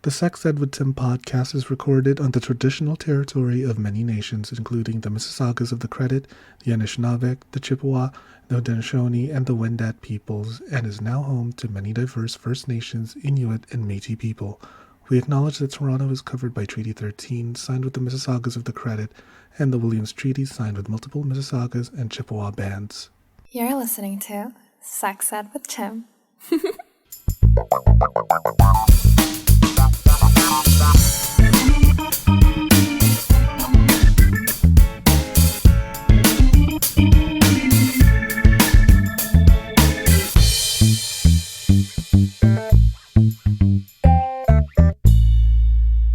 The Sex Ed with Tim podcast is recorded on the traditional territory of many nations, including the Mississaugas of the Credit, the Anishinaabe, the Chippewa, the Haudenosaunee, and the Wendat peoples, and is now home to many diverse First Nations, Inuit, and Métis people. We acknowledge that Toronto is covered by Treaty 13, signed with the Mississaugas of the Credit, and the Williams Treaty, signed with multiple Mississaugas and Chippewa bands. You're listening to Sex Ed with Tim.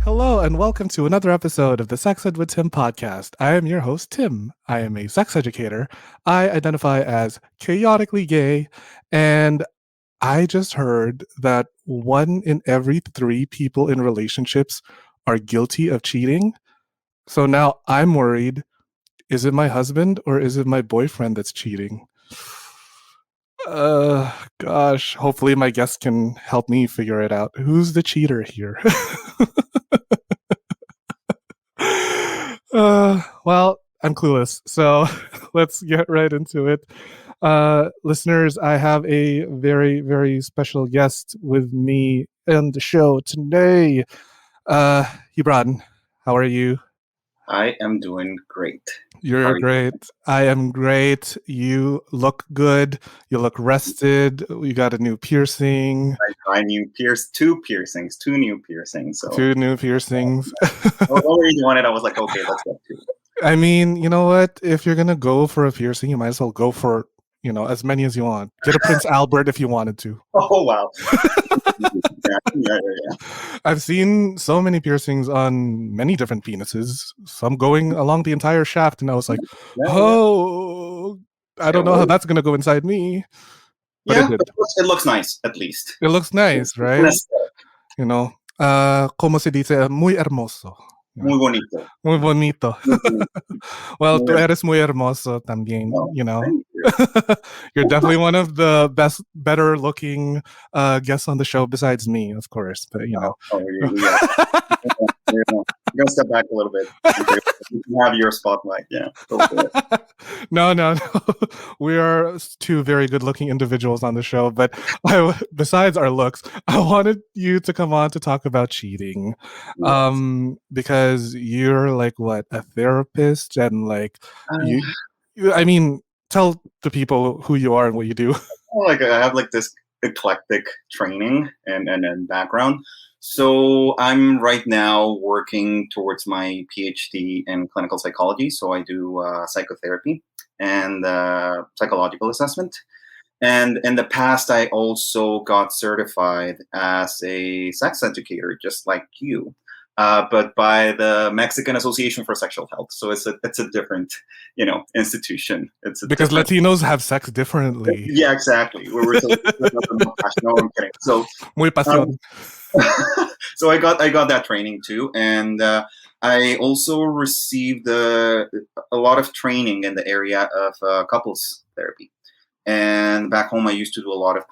Hello and welcome to another episode of the Sex Ed with Tim podcast. I am your host, Tim. I am a sex educator. I identify as chaotically gay, and I just heard that 1 in every 3 people in relationships are guilty of cheating. So now I'm worried, is it my husband or is it my boyfriend that's cheating? Gosh, hopefully my guest can help me figure it out. Who's the cheater here? Well, I'm clueless, so let's get right into it. Listeners, I have a very, very special guest with me on the show today. Gibran, how are you? I am doing great. You're great. I am great. You look good. You look rested. You got a new piercing. I new two new piercings. So. 2 new piercings. I already wanted. I was like, okay, let's get to it. I mean, you know what? If you're gonna go for a piercing, you might as well go for, as many as you want. Get a Prince Albert if you wanted to. Oh wow. Yeah. I've seen so many piercings on many different penises. Some going along the entire shaft, and I was like, I don't know how that's gonna go inside me. But it looks nice at least. It looks nice, right? Como se dice, muy hermoso. Muy bonito. Muy bonito. Well, tú eres muy hermoso también, You're definitely one of the better looking guests on the show besides me, of course. But, yeah. You're going to step back a little bit. You can have your spotlight. Yeah. No. We are 2 very good looking individuals on the show. But besides our looks, I wanted you to come on to talk about cheating. Yes. Because you're like, what, a therapist? And like, tell the people who you are and what you do. I have like this eclectic training and background. So I'm right now working towards my PhD in clinical psychology. So I do psychotherapy and psychological assessment. And in the past, I also got certified as a sex educator, just like you. But by the Mexican Association for Sexual Health. So it's a different, institution. Because Latinos have sex differently. Yeah, exactly. We're so, no, I'm kidding. So muy pasión. So I got that training too, and I also received a lot of training in the area of couples therapy. And back home, I used to do a lot of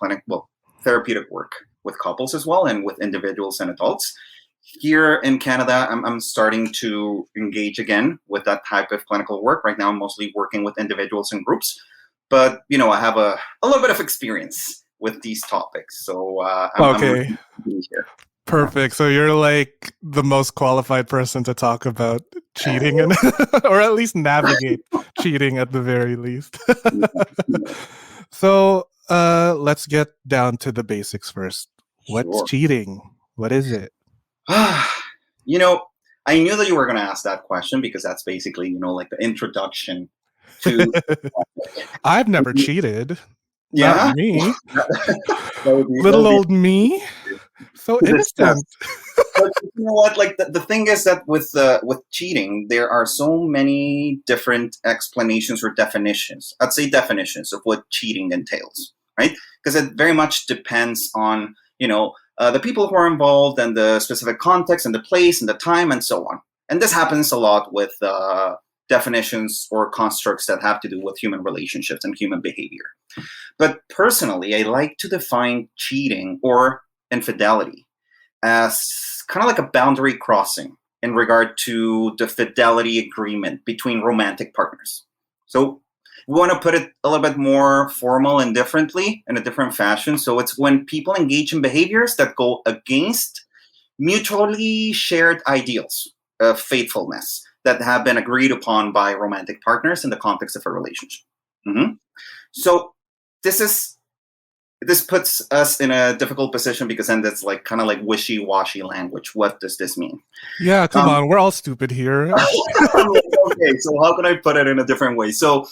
therapeutic work with couples as well, and with individuals and adults. Here in Canada, I'm starting to engage again with that type of clinical work. Right now, I'm mostly working with individuals and groups, but I have a little bit of experience with these topics. So I'm here. Perfect. So you're like the most qualified person to talk about cheating and or at least navigate cheating at the very least. So let's get down to the basics first. What's cheating? What is it? I knew that you were going to ask that question because that's basically, like the introduction to. I've never cheated. Yeah, not me. Little old me. So innocent. But you know what? Like the thing is that with cheating, there are so many different explanations or definitions. I'd say definitions of what cheating entails, right? Because it very much depends on the people who are involved and the specific context and the place and the time and so on. And this happens a lot with definitions or constructs that have to do with human relationships and human behavior. But personally, I like to define cheating or infidelity as kind of like a boundary crossing in regard to the fidelity agreement between romantic partners. So we want to put it a little bit more formal and differently in a different fashion. So it's when people engage in behaviors that go against mutually shared ideals of faithfulness that have been agreed upon by romantic partners in the context of a relationship. Mm-hmm. So this puts us in a difficult position because then that's like kind of like wishy-washy language. What does this mean? Yeah, come on, we're all stupid here. Okay, so how can I put it in a different way? So,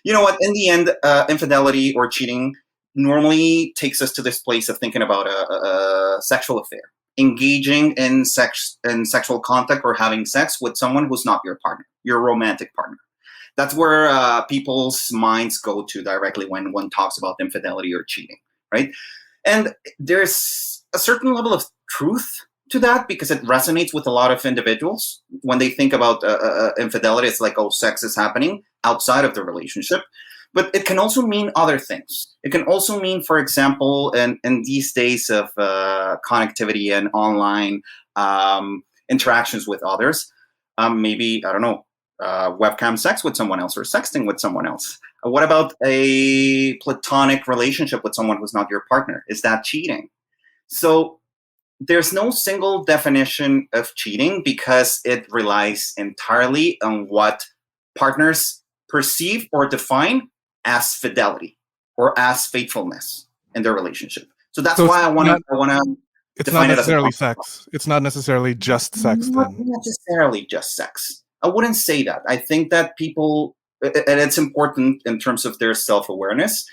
you know what? In the end, infidelity or cheating normally takes us to this place of thinking about a sexual affair, engaging in sexual contact or having sex with someone who's not your partner, your romantic partner. That's where people's minds go to directly when one talks about infidelity or cheating, right? And there's a certain level of truth to that because it resonates with a lot of individuals. When they think about infidelity, it's like, oh, sex is happening outside of the relationship. But it can also mean other things. It can also mean, for example, in these days of connectivity and online interactions with others, maybe, I don't know, webcam sex with someone else or sexting with someone else. What about a platonic relationship with someone who's not your partner? Is that cheating? So there's no single definition of cheating because it relies entirely on what partners perceive or define as fidelity or as faithfulness in their relationship. So that's why I want to. It's not necessarily sex. It's not necessarily just sex. Not Then necessarily just sex. I wouldn't say that. I think that people, and it's important in terms of their self-awareness,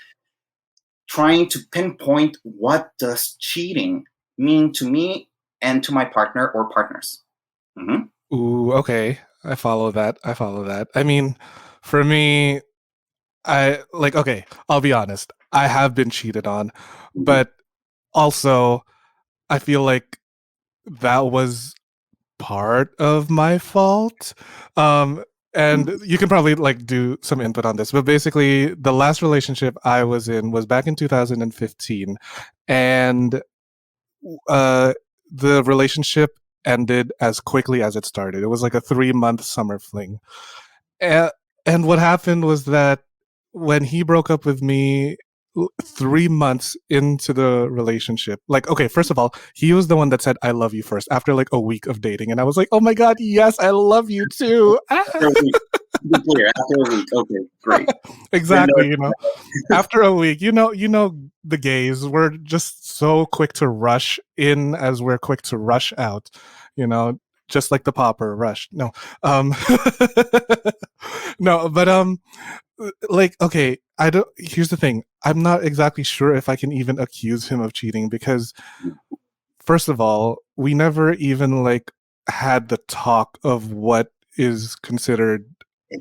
trying to pinpoint what does cheating mean to me and to my partner or partners. Mm-hmm. Ooh, okay. I follow that. I mean, for me, okay, I'll be honest. I have been cheated on, but also I feel like that was part of my fault. And you can probably like do some input on this, but basically the last relationship I was in was back in 2015, and the relationship ended as quickly as it started. It was like a 3-month summer fling. And, and what happened was that when he broke up with me 3 months into the relationship, like, okay, first of all, he was the one that said, I love you first after like a week of dating. And I was like, oh my God, yes, I love you too. After a week. To be clear, after a week. Okay, great. Exactly. After a week, the gays, we're just so quick to rush in as we're quick to rush out, just like the popper rush. No, no, but like, okay, I don't. Here's the thing: I'm not exactly sure if I can even accuse him of cheating because, first of all, we never even like had the talk of what is considered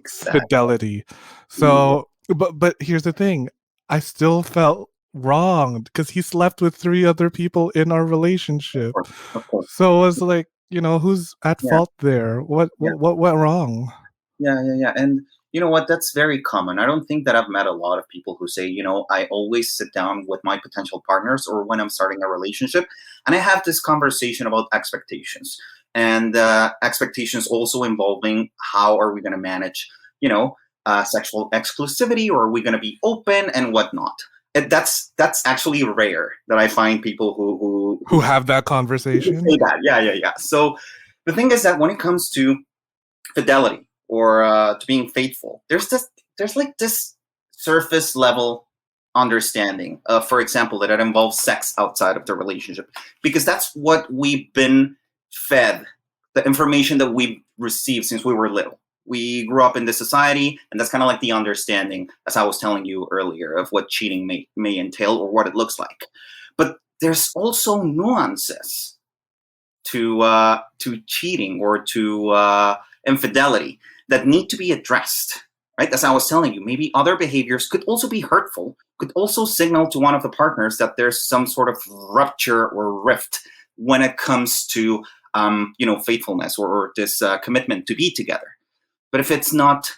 fidelity. So, but here's the thing: I still felt wronged because he slept with 3 other people in our relationship. Of course. So it was like, who's at fault there? What went wrong? Yeah. And you know what? That's very common. I don't think that I've met a lot of people who say, I always sit down with my potential partners or when I'm starting a relationship and I have this conversation about expectations and expectations also involving how are we going to manage, sexual exclusivity, or are we going to be open and whatnot. That's actually rare that I find people who have that conversation. Say that. Yeah. So the thing is that when it comes to fidelity or to being faithful, there's like this surface level understanding of, for example, that it involves sex outside of the relationship, because that's what we've been fed, the information that we've received since we were little. We grew up in this society, and that's kind of like the understanding, as I was telling you earlier, of what cheating may entail or what it looks like. But there's also nuances to cheating or to infidelity that need to be addressed, right? As I was telling you, maybe other behaviors could also be hurtful, could also signal to one of the partners that there's some sort of rupture or rift when it comes to, faithfulness or this commitment to be together. But if it's not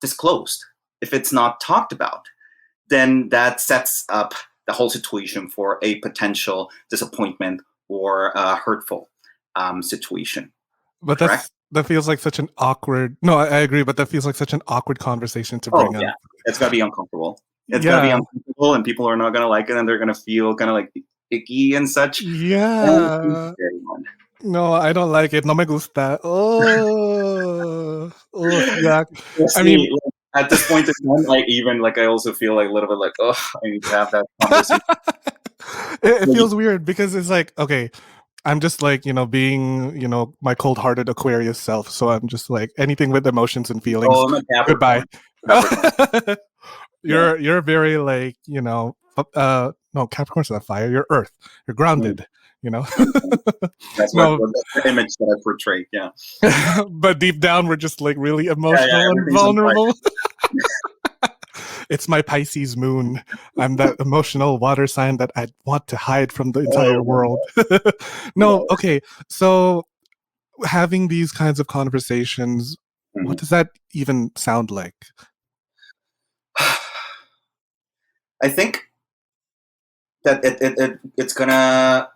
disclosed, if it's not talked about, then that sets up the whole situation for a potential disappointment or hurtful situation. But Correct? that feels like such an awkward. No, I agree, but that feels like such an awkward conversation to Oh bring yeah, up. it's gonna be uncomfortable. It's gonna be Yeah, uncomfortable, and people are not gonna like it, and they're gonna feel kind of like icky and such. And it's yeah. very fun. No, I don't like it. No me gusta. Oh, oh, yeah. I mean, Honestly, like, at this point in time, like even like I also feel like a little bit like, oh, I need to have that conversation. it feels weird because it's like, okay, I'm just like, being, my cold-hearted Aquarius self. So I'm just like anything with emotions and feelings. Oh, I'm a Goodbye. Capricorn. Capricorn. Yeah. You're very like, no, Capricorn's not fire. You're Earth. You're Mm. grounded. You know. That's No, that's the image that I portray. Yeah. but deep down we're just like really Yeah, yeah. emotional and Everything's on fire. vulnerable. It's my Pisces moon. I'm that emotional water sign that I want to hide from the entire Oh, world. No, no. okay. So having these kinds of conversations, what Mhm. does that even sound like? I think that it's gonna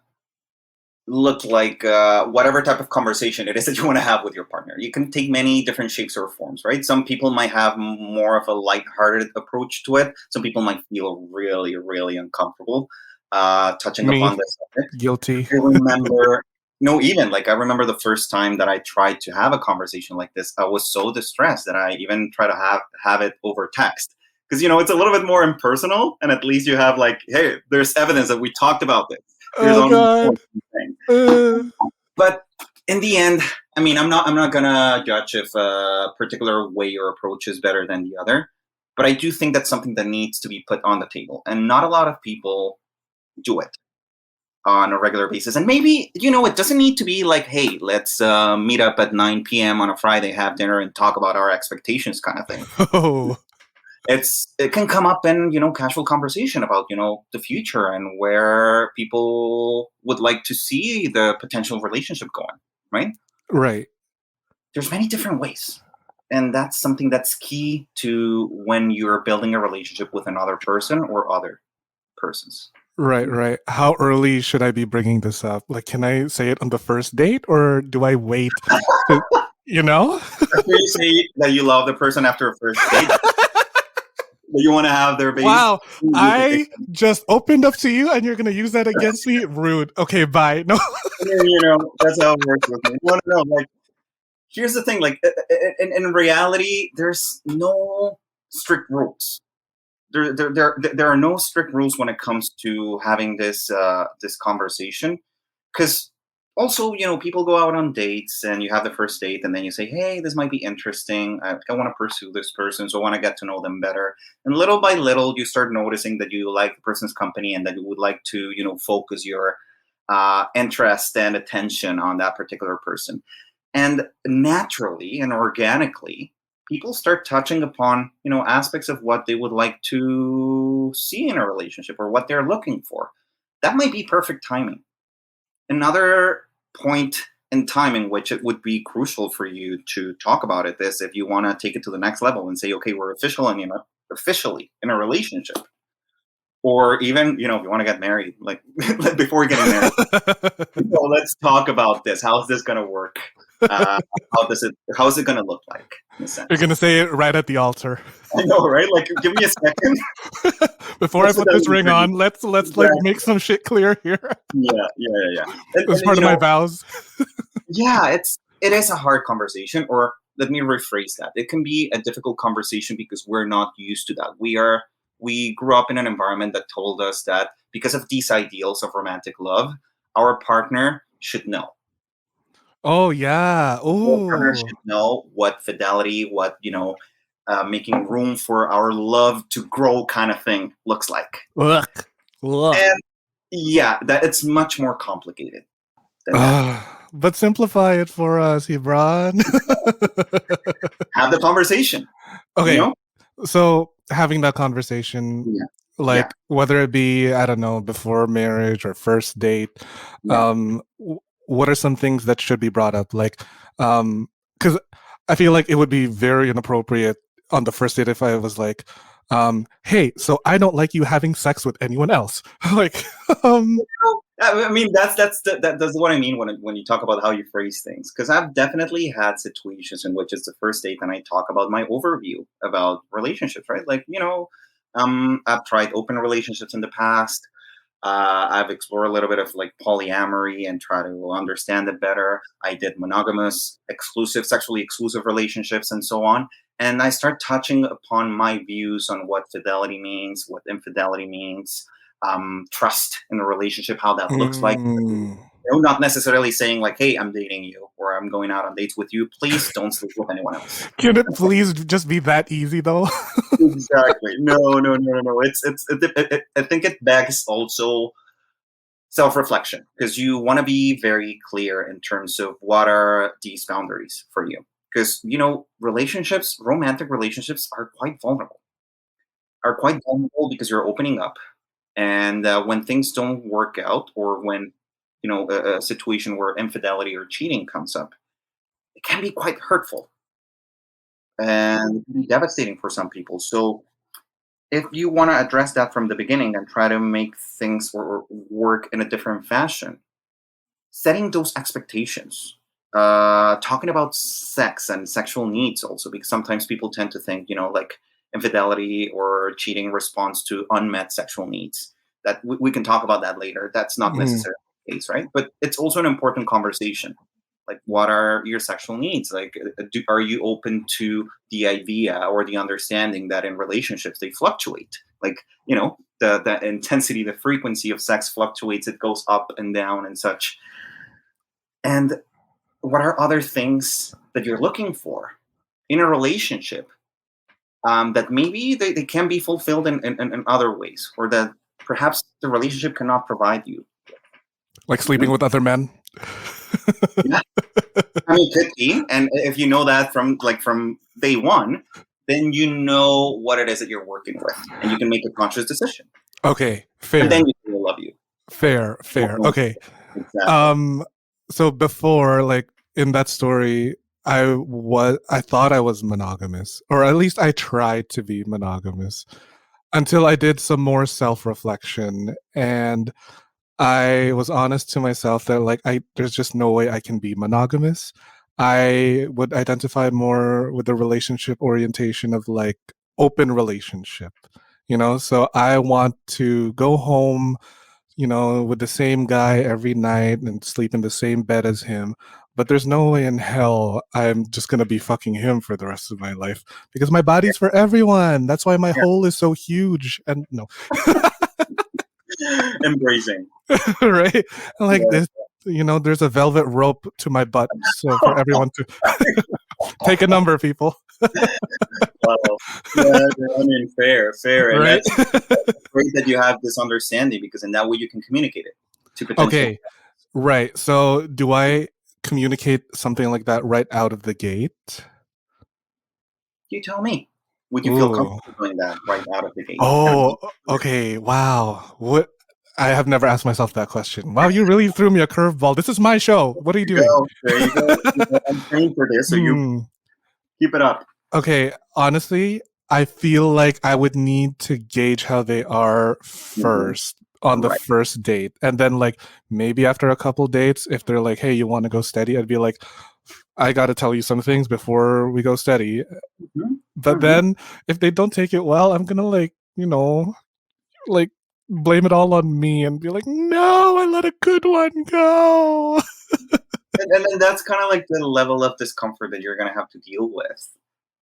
look like whatever type of conversation it is that you want to have with your partner. You can take many different shapes or forms, right? Some people might have more of a lighthearted approach to it. Some people might feel really, really uncomfortable touching Me, upon this subject. guilty. I remember, no, even like I remember the first time that I tried to have a conversation like this, I was so distressed that I even try to have it over text. Because it's a little bit more impersonal, and at least you have like, hey, there's evidence that we talked about this. Here's Oh on God. thing. Uh, But in the end, I mean, I'm not gonna judge if a particular way or approach is better than the other. But I do think that's something that needs to be put on the table, and not a lot of people do it on a regular basis. And maybe it doesn't need to be like, hey, let's meet up at 9 p.m. on a Friday, have dinner, and talk about our expectations, kind of thing. oh, It can come up in casual conversation about the future and where people would like to see the potential relationship going, right? right. There's many different ways, and that's something that's key to when you're building a relationship with another person or other persons. Right, right. How early should I be bringing this up? Like, can I say it on the first date or do I wait to, you know? After you say that you love the person after a first date, that you want to have their baby, Wow, I just opened up to you and you're going to use that against me? Rude. Okay, bye. No. that's how it works with me. No, like, here's the thing, like, in reality, there's no strict rules. There are no strict rules when it comes to having this conversation, because also people go out on dates and you have the first date and then you say, hey, this might be interesting. I want to pursue this person, so I want to get to know them better. And little by little you start noticing that you like the person's company and that you would like to focus your interest and attention on that particular person. And naturally and organically, people start touching upon aspects of what they would like to see in a relationship or what they're looking for. That might be perfect timing. Another point in time in which it would be crucial for you to talk about it is if you want to take it to the next level and say, okay, we're officially in a relationship, or even if you want to get married, like before getting married, let's talk about this. How is this going to work? How is it going to look like, in a sense? You're going to say it right at the altar. I know, right? Like, give me a second. Before I put this ring on, let's like make some shit clear here. Yeah. It's part of my vows. Yeah, it is a hard conversation, or let me rephrase that. It can be a difficult conversation because we're not used to that. We grew up in an environment that told us that because of these ideals of romantic love, our partner should know. Oh yeah. Our partner Oh. should know what fidelity, what making room for our love to grow kind of thing looks like. Ugh. Ugh. And yeah, that it's much more complicated than that. But simplify it for us, Gibraun. Have the conversation. Okay. So having that conversation, Yeah. like whether it be, I don't know, before marriage or first date, Yeah. what are some things that should be brought up? Like, because I feel like it would be very inappropriate on the first date if I was like, hey, so I don't like you having sex with anyone else. Like, I mean, that's what I mean when you talk about how you phrase things. Because I've definitely had situations in which it's the first date, and I talk about my overview about relationships, right? Like, I've tried open relationships in the past. I've explored a little bit of like polyamory and try to understand it better. I did monogamous, exclusive, sexually exclusive relationships, and so on. And I start touching upon my views on what fidelity means, what infidelity means, trust in a relationship, how that looks like. Mm. Not necessarily saying like, "Hey, I'm dating you," or "I'm going out on dates with you." Please don't sleep with anyone else. Can it please just be that easy though? Exactly. No, no, no, no, no. I think it begs also self-reflection because you want to be very clear in terms of what are these boundaries for you. Because relationships, romantic relationships, are quite vulnerable because you're opening up, and when things don't work out, or when a situation where infidelity or cheating comes up, it can be quite hurtful and devastating for some people. So if you want to address that from the beginning and try to make things work in a different fashion, setting those expectations, talking about sex and sexual needs also, because sometimes people tend to think, like infidelity or cheating responds to unmet sexual needs. That we can talk about that later. That's not Mhm. necessarily the case, right? But it's also an important conversation. Like, what are your sexual needs? Like, are you open to the idea or the understanding that in relationships they fluctuate? Like, the intensity, the frequency of sex fluctuates. It goes up and down and such. And what are other things that you're looking for in a relationship, that maybe they can be fulfilled in other ways, or that perhaps the relationship cannot provide you? Like sleeping with other men. Yeah, I mean, it could be. And if you know that from day one, then you know what it is that you're working with, and you can make a conscious decision. Okay, And then fair, you will love you. fair. Okay. Exactly. Um, so before, like in that story, I thought I was monogamous, or at least I tried to be monogamous until I did some more self-reflection, and I was honest to myself that like there's just no way I can be monogamous. I would identify more with the relationship orientation of like open relationship, so I want to go home, with the same guy every night and sleep in the same bed as him. But there's no way in hell I'm just going to be fucking him for the rest of my life because my body's for everyone. That's why my Yeah. hole is so huge. And no, Embracing. right? Like Yeah. this, there's a velvet rope to my butt. So for everyone to take a number, people. Wow. Yeah, I mean, fair, and Right? that's great that you have this understanding, because in that way you can communicate it to potential. Okay. Right. So do I communicate something like that right out of the gate? You tell me. Would you feel Ooh. comfortable doing that right out of the gate? Oh, okay. Wow. What? I have never asked myself that question. Wow, you really threw me a curveball. This is my show. What are you There you doing? go. There you go. I'm trained for this, so you Hmm. keep it up. Okay. Honestly, I feel like I would need to gauge how they are Mhm. first on the Right. first date. And then, like, maybe after a couple dates, if they're like, hey, you want to go steady? I'd be like, I got to tell you some things before we go steady. Mhm. But Mhm. then if they don't take it well, I'm going to, like, like blame it all on me and be like, no, I let a good one go. And then that's kind of like the level of discomfort that you're gonna have to deal with,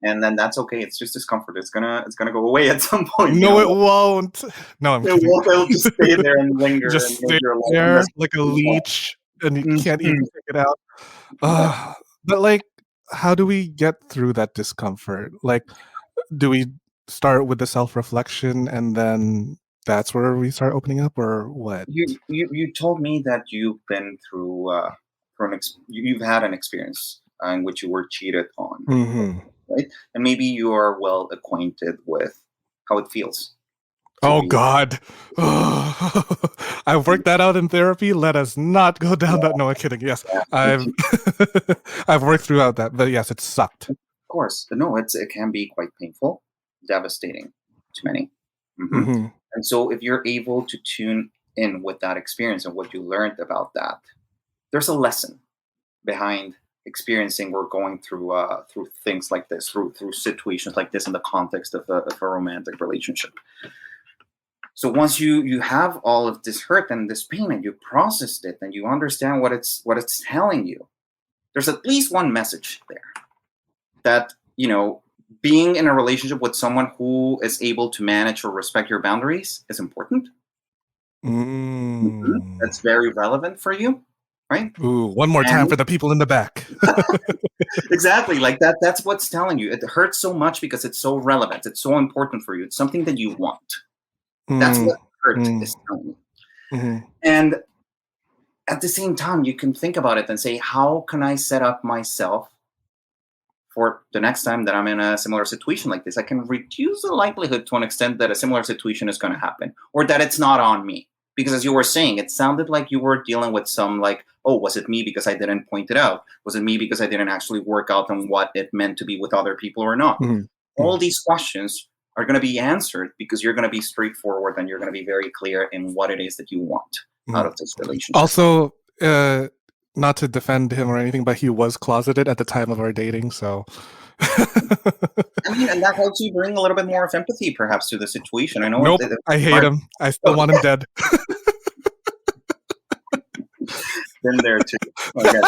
and then that's okay. It's just discomfort. It's gonna go away at some point. No, it won't. No, I'm It kidding. won't. It'll just stay there and linger and Just make stay your life there like a unnecessarily leech and you long. can't even Mhm. take it out. Exactly. But like, how do we get through that discomfort? Like, do we start with the self reflection and then that's where we start opening up, or what? You told me that you've been through you've had an experience in which you were cheated on, Hmm. right? And maybe you are well acquainted with how it feels to Oh be. God. I've worked that out in therapy. Let us not go down that. No, I'm kidding. Yes, Yeah, I've I've worked throughout that, but yes, it sucked. of course. No, it can be quite painful, devastating to many. Hmm. Hmm. And so, if you're able to tune in with that experience and what you learned about that, there's a lesson behind experiencing or going through things like this, through situations like this in the context of a romantic relationship. So once you have all of this hurt and this pain and you processed it and you understand what it's telling you, there's at least one message there that, being in a relationship with someone who is able to manage or respect your boundaries is important. That's very relevant for you, right? Ooh, one more time And for the people in the back. exactly, like that's what's telling you. It hurts so much because it's so relevant. It's so important for you. It's something that you want. That's what hurt is telling you. Mhm. And at the same time, you can think about it and say, how can I set up myself for the next time that I'm in a similar situation like this? I can reduce the likelihood to an extent that a similar situation is going to happen, or that it's not on me. Because as you were saying, it sounded like you were dealing with some like, oh, was it me because I didn't point it out? Was it me because I didn't actually work out on what it meant to be with other people or not? Mhm. All these questions are going to be answered because you're going to be straightforward and you're going to be very clear in what it is that you want out of this relationship. Also, not to defend him or anything, but he was closeted at the time of our dating, so. I mean, and that helps you bring a little bit more of empathy, perhaps, to the situation. I know. Nope, I hate him. I still want him dead. Been there too. Okay,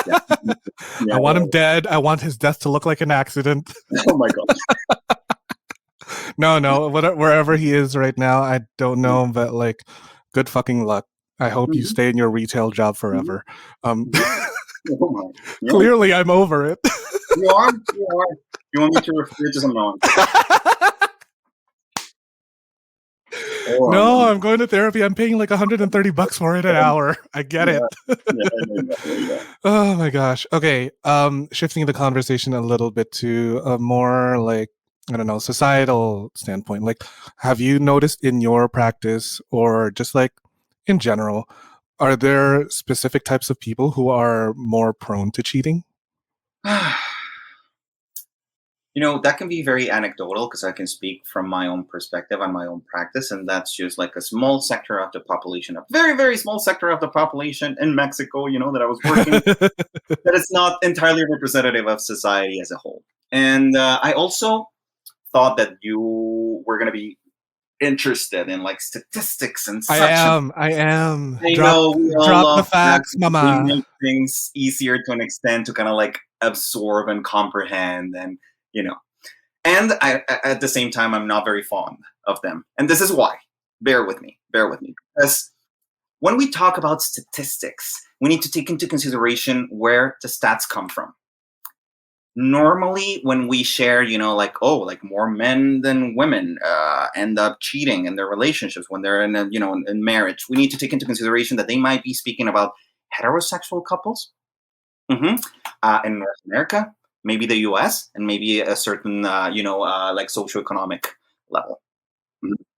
yeah. I want him dead. I want his death to look like an accident. Oh my god. No, wherever he is right now, I don't know, but like, good fucking luck. I hope you stay in your retail job forever. Oh my. Yeah. Clearly, I'm over it. You are. You want me to refer to some noise? No, I'm going to therapy. I'm paying like $130 for it an hour. I get it. Yeah. Oh my gosh. Okay. Shifting the conversation a little bit to a more like, I don't know, societal standpoint. Like, have you noticed in your practice or just like in general, are there specific types of people who are more prone to cheating? That can be very anecdotal because I can speak from my own perspective on my own practice, and that's just like a small sector of the population, a very, very small sector of the population in Mexico, that I was working, that it's not entirely representative of society as a whole. And I also thought that you were going to be interested in like statistics and such. I am. I Drop know we all the love facts, that. mama. We make things easier to an extent to kind of like absorb and comprehend, and and at the same time, I'm not very fond of them. And this is why. Bear with me. Because when we talk about statistics, we need to take into consideration where the stats come from. Normally, when we share, like more men than women end up cheating in their relationships when they're in marriage, we need to take into consideration that they might be speaking about heterosexual couples in North America, maybe the U.S., and maybe a certain, like socioeconomic level.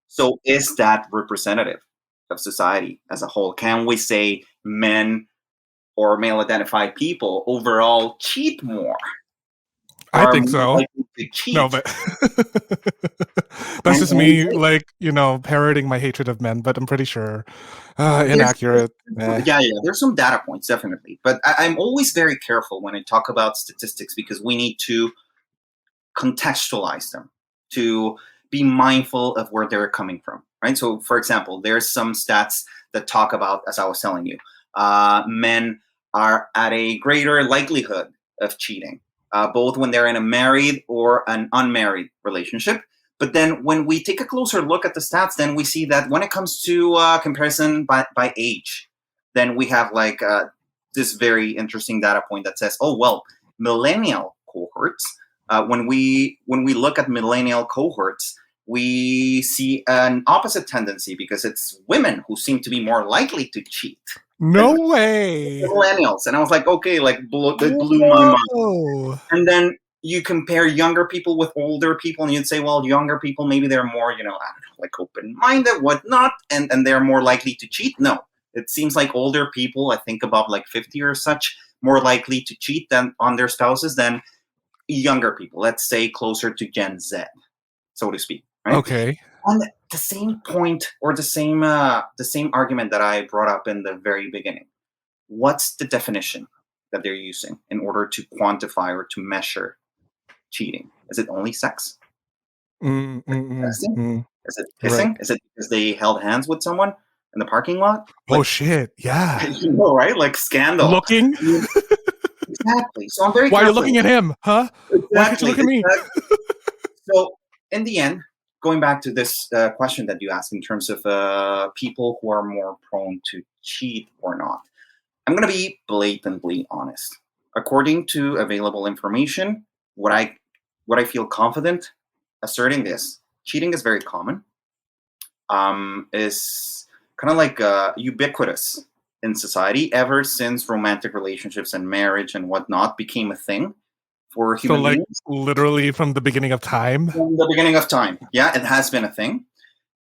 So is that representative of society as a whole? Can we say men or male-identified people overall cheat more? I think so. No, but that's just me, like, parroting my hatred of men, but I'm pretty sure inaccurate. Yeah, there's some data points, definitely. But I'm always very careful when I talk about statistics because we need to contextualize them, to be mindful of where they're coming from, right? So, for example, there's some stats that talk about, as I was telling you, men are at a greater likelihood of cheating, both when they're in a married or an unmarried relationship. But then when we take a closer look at the stats, then we see that when it comes to comparison by age, then we have like this very interesting data point that says, oh, well, millennial cohorts, when we look at millennial cohorts, we see an opposite tendency because it's women who seem to be more likely to cheat. No way. Millennials. And I was like, okay, like it blew my mind. And then you compare younger people with older people and you'd say, well, younger people, maybe they're more, I don't know, like open-minded, whatnot, and they're more likely to cheat. No, it seems like older people, I think above like 50 or such, more likely to cheat than on their spouses than younger people, let's say closer to Gen Z, so to speak. Right? Okay. And the same point or the same argument that I brought up in the very beginning. What's the definition that they're using in order to quantify or to measure cheating? Is it only sex? Texting? Is it kissing? Right. Is it because they held hands with someone in the parking lot? Oh shit! Yeah. You know, right? Like scandal. Looking. I mean, exactly. So I'm very. Why are you careful. looking at him? Huh? Exactly. Why can't you look at me? So in the end, going back to this question that you asked in terms of people who are more prone to cheat or not, I'm going to be blatantly honest. According to available information, what I feel confident asserting this, cheating is very common. Is kind of like ubiquitous in society ever since romantic relationships and marriage and whatnot became a thing for human beings. Literally from the beginning of time. From the beginning of time, yeah, it has been a thing,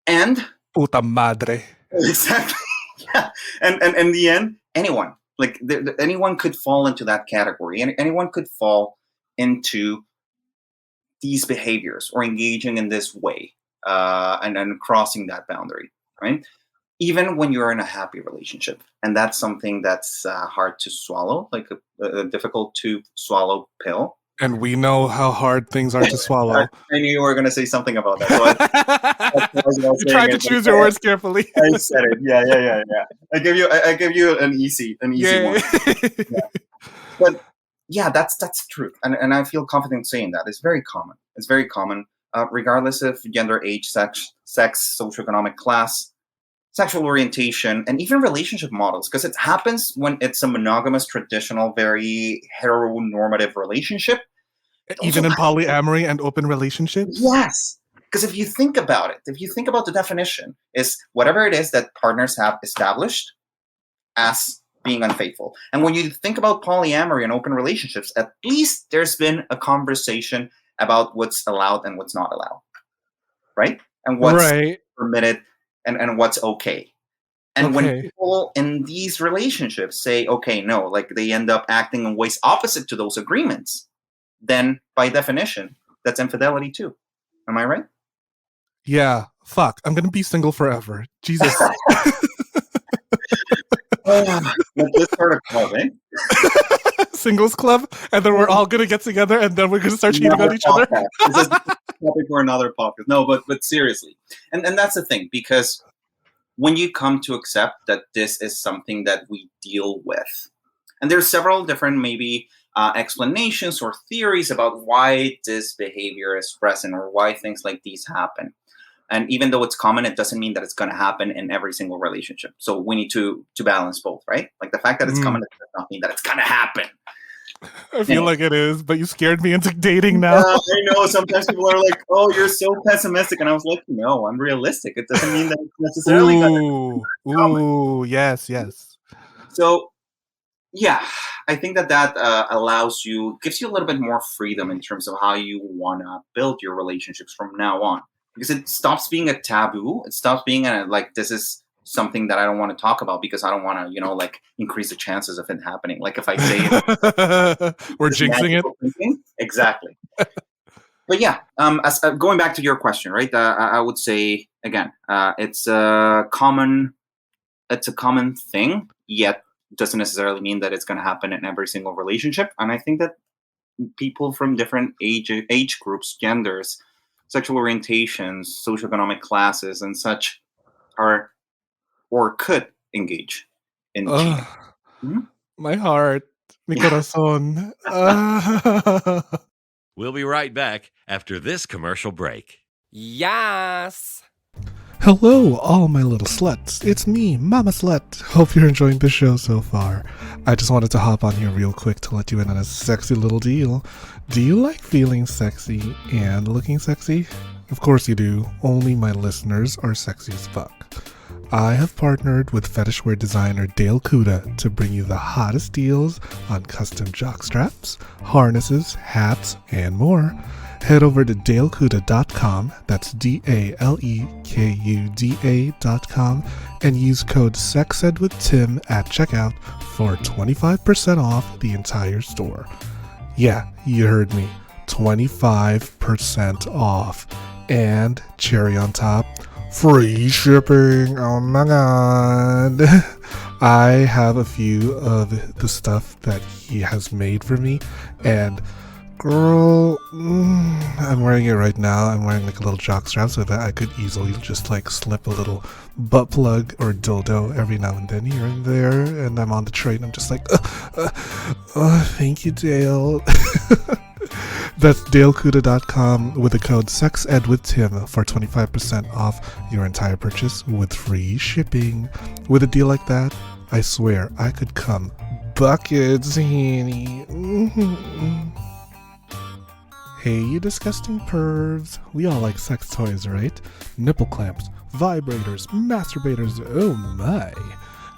and Puta madre. exactly, yeah, and in the end, anyone anyone could fall into that category, and anyone could fall into these behaviors or engaging in this way, and then crossing that boundary, right? Even when you're in a happy relationship, and that's something that's hard to swallow, like a difficult to swallow pill. And we know how hard things are to swallow. I knew you were going to say something about that. So you tried to choose your words carefully. I said it. Yeah. I give you an easy one. Yeah. But yeah, that's the truth, and I feel confident saying that. It's very common. It's very common, regardless of gender, age, sex, socioeconomic class, sexual orientation, and even relationship models, because it happens when it's a monogamous, traditional, very heteronormative relationship. Even in polyamory and open relationships? Yes. Because if you think about it, if you think about the definition, is whatever it is that partners have established as being unfaithful. And when you think about polyamory and open relationships, at least there's been a conversation about what's allowed and what's not allowed, right? And what's permitted and what's okay. And when people in these relationships say, okay, no, like they end up acting in ways opposite to those agreements, then by definition, that's infidelity too. Am I right? Yeah. Fuck. I'm going to be single forever. Jesus. Like this sort of club, eh? Singles club, and then we're all going to get together, and then we're going to start cheating on each other. This is a topic for another podcast. No, but seriously. And that's the thing, because when you come to accept that this is something that we deal with, and there's several different maybe explanations or theories about why this behavior is present or why things like these happen. And even though it's common, it doesn't mean that it's going to happen in every single relationship. So we need to balance both, right? Like the fact that it's common does not mean that it's going to happen. I feel like it is, but you scared me into dating now. I know. Sometimes people are like, oh, you're so pessimistic. And I was like, no, I'm realistic. It doesn't mean that it's necessarily going to happen. Ooh, yes. So, yeah, I think that gives you a little bit more freedom in terms of how you want to build your relationships from now on. Because it stops being a taboo. It stops being this is something that I don't want to talk about because I don't want to, increase the chances of it happening. Like if I say it, we're jinxing it. Exactly. But yeah, going back to your question, right? I would say again, it's a common thing, yet doesn't necessarily mean that it's going to happen in every single relationship. And I think that people from different age groups, genders, sexual orientations, socioeconomic classes, and such are or could engage in cheating. Mm-hmm. My heart, mi corazón. We'll be right back after this commercial break. Yes! Hello, all my little sluts. It's me, Mama Slut. Hope you're enjoying the show so far. I just wanted to hop on here real quick to let you in on a sexy little deal. Do you like feeling sexy and looking sexy? Of course you do. Only my listeners are sexy as fuck. I have partnered with fetishwear designer Dale Kuda to bring you the hottest deals on custom jockstraps, harnesses, hats, and more. Head over to dalekuda.com, that's DALEKUDA.com, and use code SEXEDWITHTIM at checkout for 25% off the entire store. Yeah, you heard me, 25% off. And cherry on top, Free shipping. Oh my god. I have a few of the stuff that he has made for me, and girl, I'm wearing it right now. I'm wearing like a little jock strap so that I could easily just like slip a little butt plug or dildo every now and then here and there. And I'm on the train. I'm just like, thank you, Dale. That's DaleCuda.com with the code SEXEDWithTim for 25% off your entire purchase with free shipping. With a deal like that, I swear I could come buckets, honey. Hey, you disgusting pervs. We all like sex toys, right? Nipple clamps, vibrators, masturbators, oh my.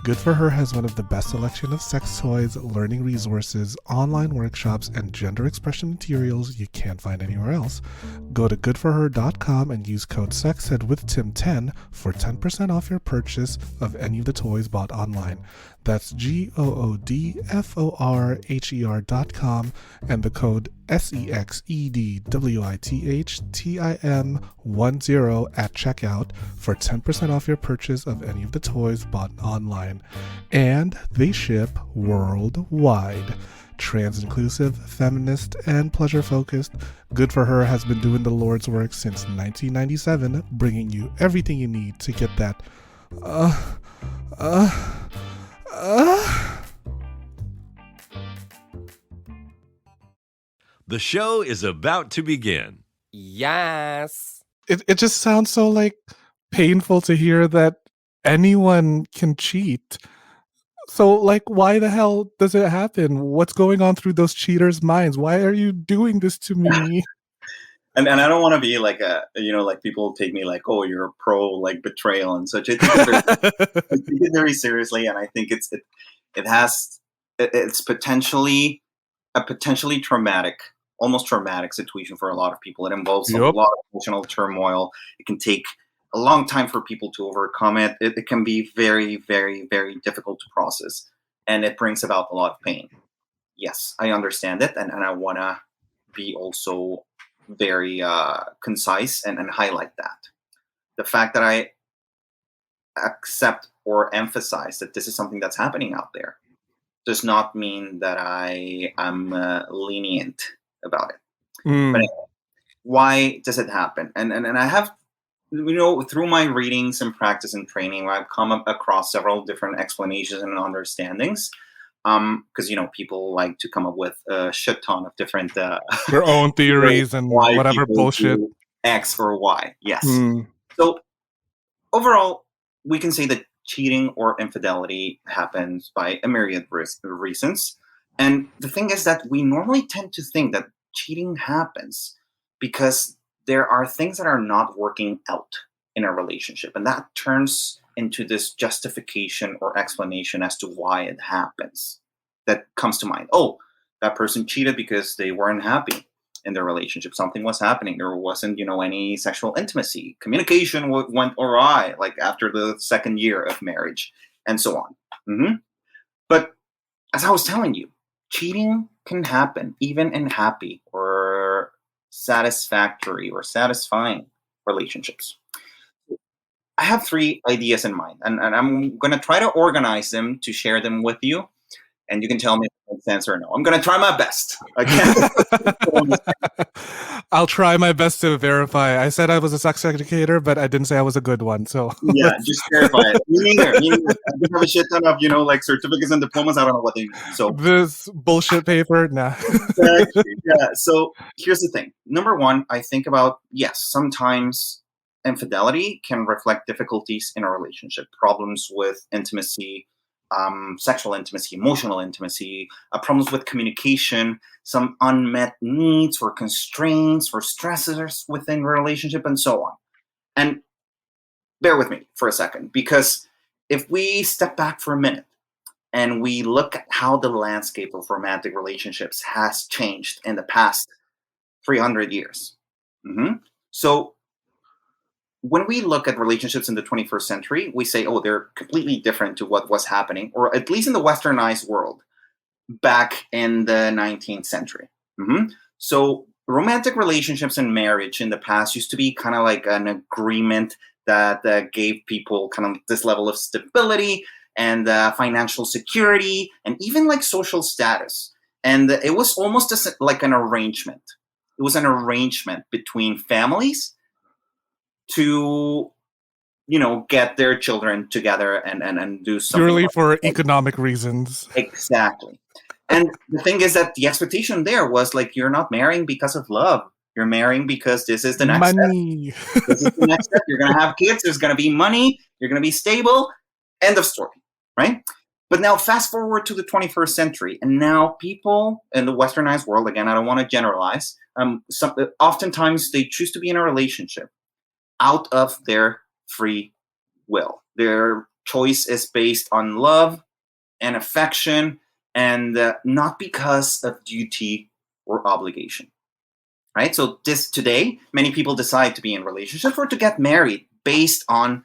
Good For Her has one of the best selection of sex toys, learning resources, online workshops, and gender expression materials you can't find anywhere else. Go to goodforher.com and use code SEXEDWithTim10 for 10% off your purchase of any of the toys bought online. That's goodforher.com and the code SEXEDWITHTIM10 at checkout for 10% off your purchase of any of the toys bought online. And they ship worldwide. Trans-inclusive, feminist, and pleasure-focused, Good For Her has been doing the Lord's work since 1997, bringing you everything you need to get that The show is about to begin. Yes. It just sounds so like painful to hear that anyone can cheat. So like, why the hell does it happen? What's going on through those cheaters' minds? Why are you doing this to me? And I don't want to be like like people take me like, oh, you're pro like betrayal and such. I take it very seriously, and I think it's potentially a potentially traumatic, almost traumatic situation for a lot of people. It involves a Yup. lot of emotional turmoil. It can take a long time for people to overcome it. It can be very, very, very difficult to process, and it brings about a lot of pain. Yes, I understand it, and I want to be also very concise and highlight that. The fact that I accept or emphasize that this is something that's happening out there does not mean that I am lenient about it. But anyway, why does it happen? And I have, through my readings and practice and training, I've come across several different explanations and understandings. Because people like to come up with a shit ton of different Their own theories and why whatever people bullshit. do X or Y. Yes. So overall, we can say that cheating or infidelity happens by a myriad reasons. And the thing is that we normally tend to think that cheating happens because there are things that are not working out in a relationship. And that turns into this justification or explanation as to why it happens. That comes to mind. Oh, that person cheated because they weren't happy in their relationship. Something was happening. There wasn't, any sexual intimacy. Communication went awry, like after the second year of marriage, and so on. But as I was telling you, cheating can happen even in happy or satisfactory or satisfying relationships. I have 3 ideas in mind, and I'm going to try to organize them to share them with you, and you can tell me if it makes sense or no. I'm going to try my best. I'll try my best to verify. I said I was a sex educator, but I didn't say I was a good one. So yeah, just verify it. Me neither. I have a shit ton of like certificates and diplomas. I don't know what they mean. So this bullshit paper, nah. Exactly. Yeah. So here's the thing. Number 1, I think about sometimes infidelity can reflect difficulties in a relationship, problems with intimacy, sexual intimacy, emotional intimacy, problems with communication, some unmet needs or constraints or stressors within a relationship, and so on. And bear with me for a second, because if we step back for a minute and we look at how the landscape of romantic relationships has changed in the past 300 years. So when we look at relationships in the 21st century, we say, oh, they're completely different to what was happening, or at least in the westernized world, back in the 19th century. So romantic relationships and marriage in the past used to be kind of like an agreement that gave people kind of this level of stability and financial security and even like social status. And it was almost like an arrangement. It was an arrangement between families to, get their children together and do something. Purely for economic reasons. Exactly. And the thing is that the expectation there was like, you're not marrying because of love. You're marrying because this is the next money. step. This is the next step. You're going to have kids. There's going to be money. You're going to be stable. End of story, right? But now fast forward to the 21st century, and now people in the westernized world, again, I don't want to generalize, oftentimes they choose to be in a relationship out of their free will. Their choice is based on love and affection, and not because of duty or obligation, right? So today, many people decide to be in relationships or to get married based on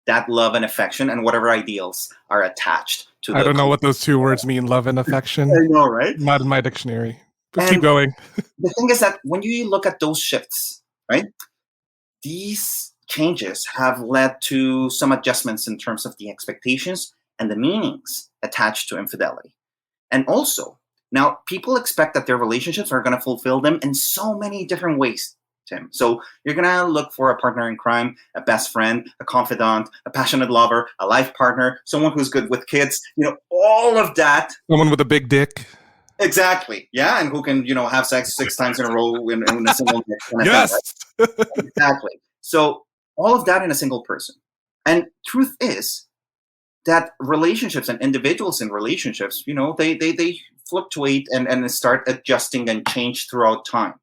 that love and affection and whatever ideals are attached to. I don't know what those two words mean, love and affection. I know, right? Not in my dictionary. But And keep going. the thing is that when you look at those shifts, right, these changes have led to some adjustments in terms of the expectations and the meanings attached to infidelity. And also, now people expect that their relationships are going to fulfill them in so many different ways, Tim. So you're going to look for a partner in crime, a best friend, a confidant, a passionate lover, a life partner, someone who's good with kids, all of that. Someone with a big dick. Exactly. Yeah. And who can, have sex 6 times in a row in a single day. Yes. Right? Exactly. So all of that in a single person. And truth is that relationships and individuals in relationships, they fluctuate and start adjusting and change throughout time.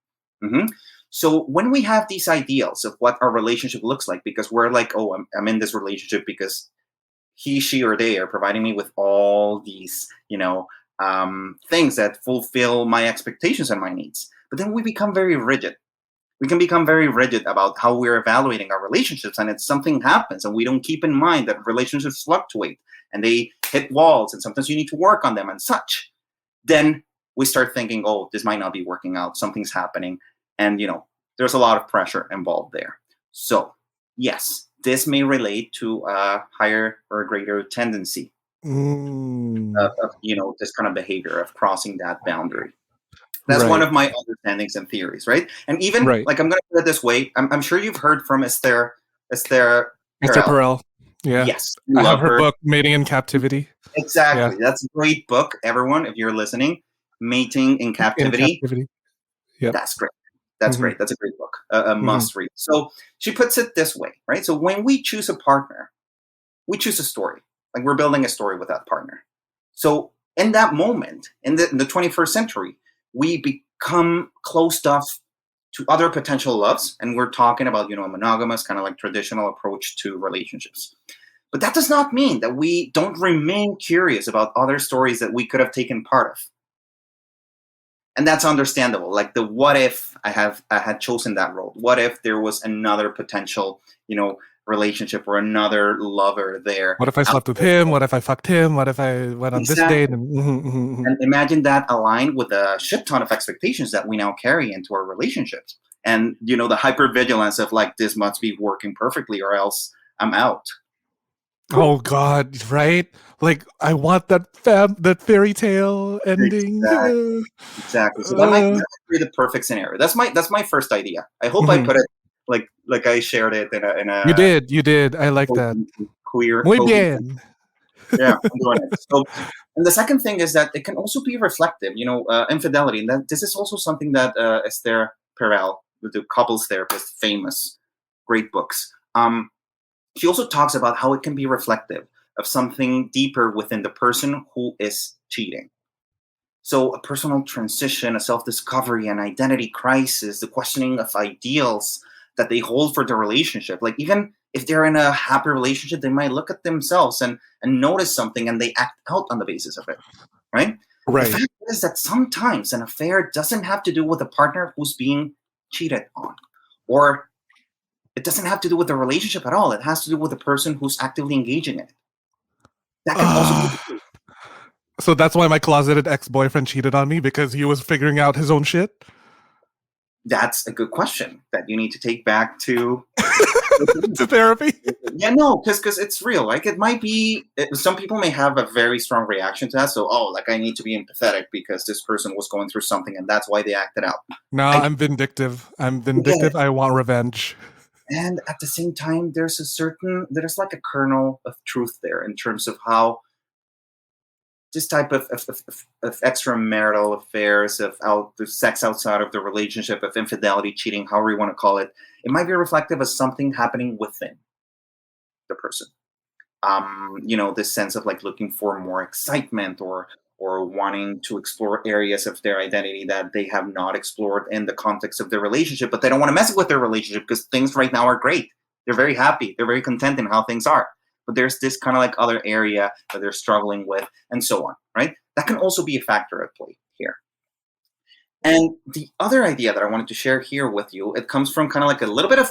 Mm-hmm. So when we have these ideals of what our relationship looks like, because we're like, oh, I'm in this relationship because he, she, or they are providing me with all these, things that fulfill my expectations and my needs. But then we become very rigid. We can become very rigid about how we're evaluating our relationships, and if something happens and we don't keep in mind that relationships fluctuate and they hit walls and sometimes you need to work on them and such, then we start thinking, oh, this might not be working out, something's happening, and there's a lot of pressure involved there. So yes, this may relate to a higher or a greater tendency of this kind of behavior of crossing that boundary. That's one of my understandings and theories, right? And even like, I'm going to put it this way. I'm sure you've heard from Esther Perel. Yeah. Yes. I have her book, Mating in Captivity. Exactly. Yeah. That's a great book, everyone, if you're listening. Mating in Captivity. Yep. That's great. That's great. That's a great book. A must read. So she puts it this way, right? So when we choose a partner, we choose a story. Like, we're building a story with that partner. So in that moment, in the 21st century, we become closed off to other potential loves. And we're talking about, a monogamous kind of like traditional approach to relationships. But that does not mean that we don't remain curious about other stories that we could have taken part of. And that's understandable. Like, the what if I had chosen that road? What if there was another potential, relationship or another lover there? What if I slept with him? What if I fucked him? What if I went on this date? And imagine that aligned with a shit ton of expectations that we now carry into our relationships. And, the hypervigilance of like, this must be working perfectly or else I'm out. Oh God, right? Like, I want that fairy tale ending. Exactly. So that might be the perfect scenario. That's my first idea. I hope I put it like I shared it in a. You did. I like that. Queer. Muy bien. Yeah, I'm doing it. So, and the second thing is that it can also be reflective. Infidelity, and that this is also something that Esther Perel, the couples therapist, famous, great books. She also talks about how it can be reflective of something deeper within the person who is cheating. So a personal transition, a self-discovery, an identity crisis, the questioning of ideals that they hold for the relationship. Like, even if they're in a happy relationship, they might look at themselves and notice something and they act out on the basis of it, right? Right. The fact is that sometimes an affair doesn't have to do with a partner who's being cheated on, or it doesn't have to do with the relationship at all. It has to do with the person who's actively engaging in it. That can also be. So that's why my closeted ex-boyfriend cheated on me, because he was figuring out his own shit? That's a good question that you need to take back to. To therapy. Yeah, no, because it's real. Like it might be. Some people may have a very strong reaction to that. So, like I need to be empathetic because this person was going through something, and that's why they acted out. No, I'm vindictive. I'm vindictive. I want revenge. And at the same time, there's like a kernel of truth there in terms of how this type of extramarital affairs, the sex outside of the relationship, of infidelity, cheating, however you want to call it, it might be reflective of something happening within the person. This sense of like looking for more excitement or wanting to explore areas of their identity that they have not explored in the context of their relationship, but they don't want to mess with their relationship because things right now are great. They're very happy. They're very content in how things are. But there's this kind of like other area that they're struggling with and so on, right? That can also be a factor at play here. And the other idea that I wanted to share here with you, it comes from kind of like a little bit of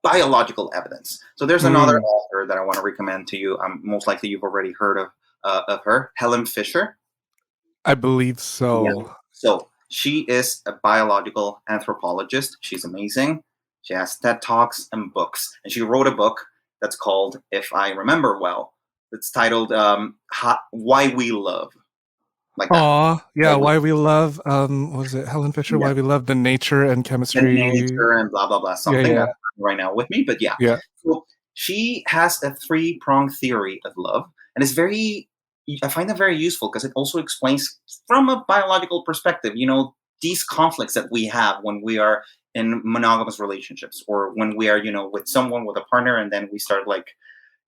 biological evidence. So there's another author that I want to recommend to you. Most likely you've already heard of her, Helen Fisher. I believe so. Yeah. So she is a biological anthropologist. She's amazing. She has TED Talks and books. And she wrote a book that's called, if I remember well, it's titled Why We Love. Like that. Aw, yeah, Why We Love, was it Helen Fisher? Yeah. Why We Love the Nature and Chemistry. The nature and blah, blah, blah. Something Yeah. right now with me, but yeah. Yeah. So she has a 3-pronged theory of love. And I find that very useful because it also explains from a biological perspective, these conflicts that we have when we are in monogamous relationships or when we are, with someone, with a partner, and then we start like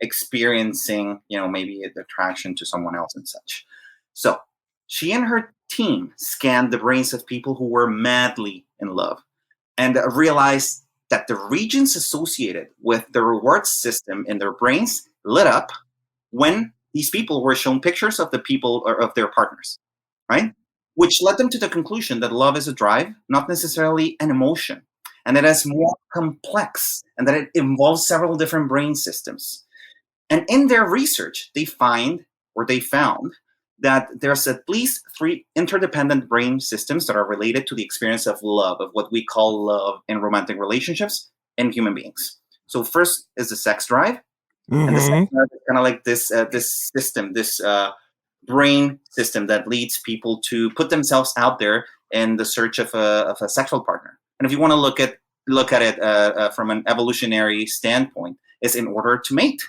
experiencing, maybe attraction to someone else and such. So she and her team scanned the brains of people who were madly in love and realized that the regions associated with the reward system in their brains lit up when these people were shown pictures of the people or of their partners, right? Which led them to the conclusion that love is a drive, not necessarily an emotion, and that it's more complex and that it involves several different brain systems. And in their research, they found that there's at least 3 interdependent brain systems that are related to the experience of love, of what we call love in romantic relationships in human beings. So first is the sex drive. And the sex drive is kind of like this system, this brain system that leads people to put themselves out there in the search of a sexual partner. And if you want to look at it from an evolutionary standpoint, it's in order to mate.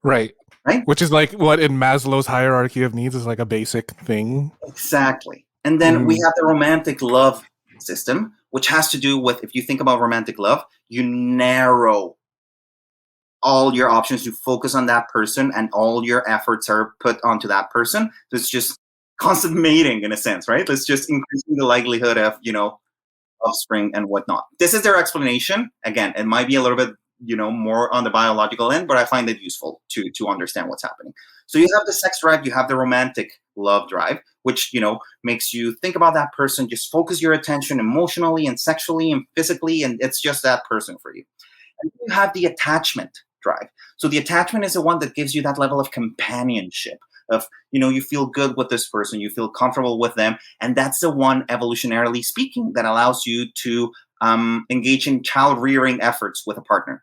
Right. Right? Which is like what in Maslow's hierarchy of needs is like a basic thing. Exactly. And then we have the romantic love system, which has to do with, if you think about romantic love, you narrow all your options, you focus on that person, and all your efforts are put onto that person. So it's just constant mating in a sense, right? It's just increasing the likelihood of, offspring and whatnot. This is their explanation. Again, it might be a little bit, more on the biological end, but I find it useful to understand what's happening. So you have the sex drive, you have the romantic love drive, which, makes you think about that person, just focus your attention emotionally and sexually and physically, and it's just that person for you. And you have the attachment drive. So the attachment is the one that gives you that level of companionship of, you feel good with this person, you feel comfortable with them. And that's the one, evolutionarily speaking, that allows you to engage in child rearing efforts with a partner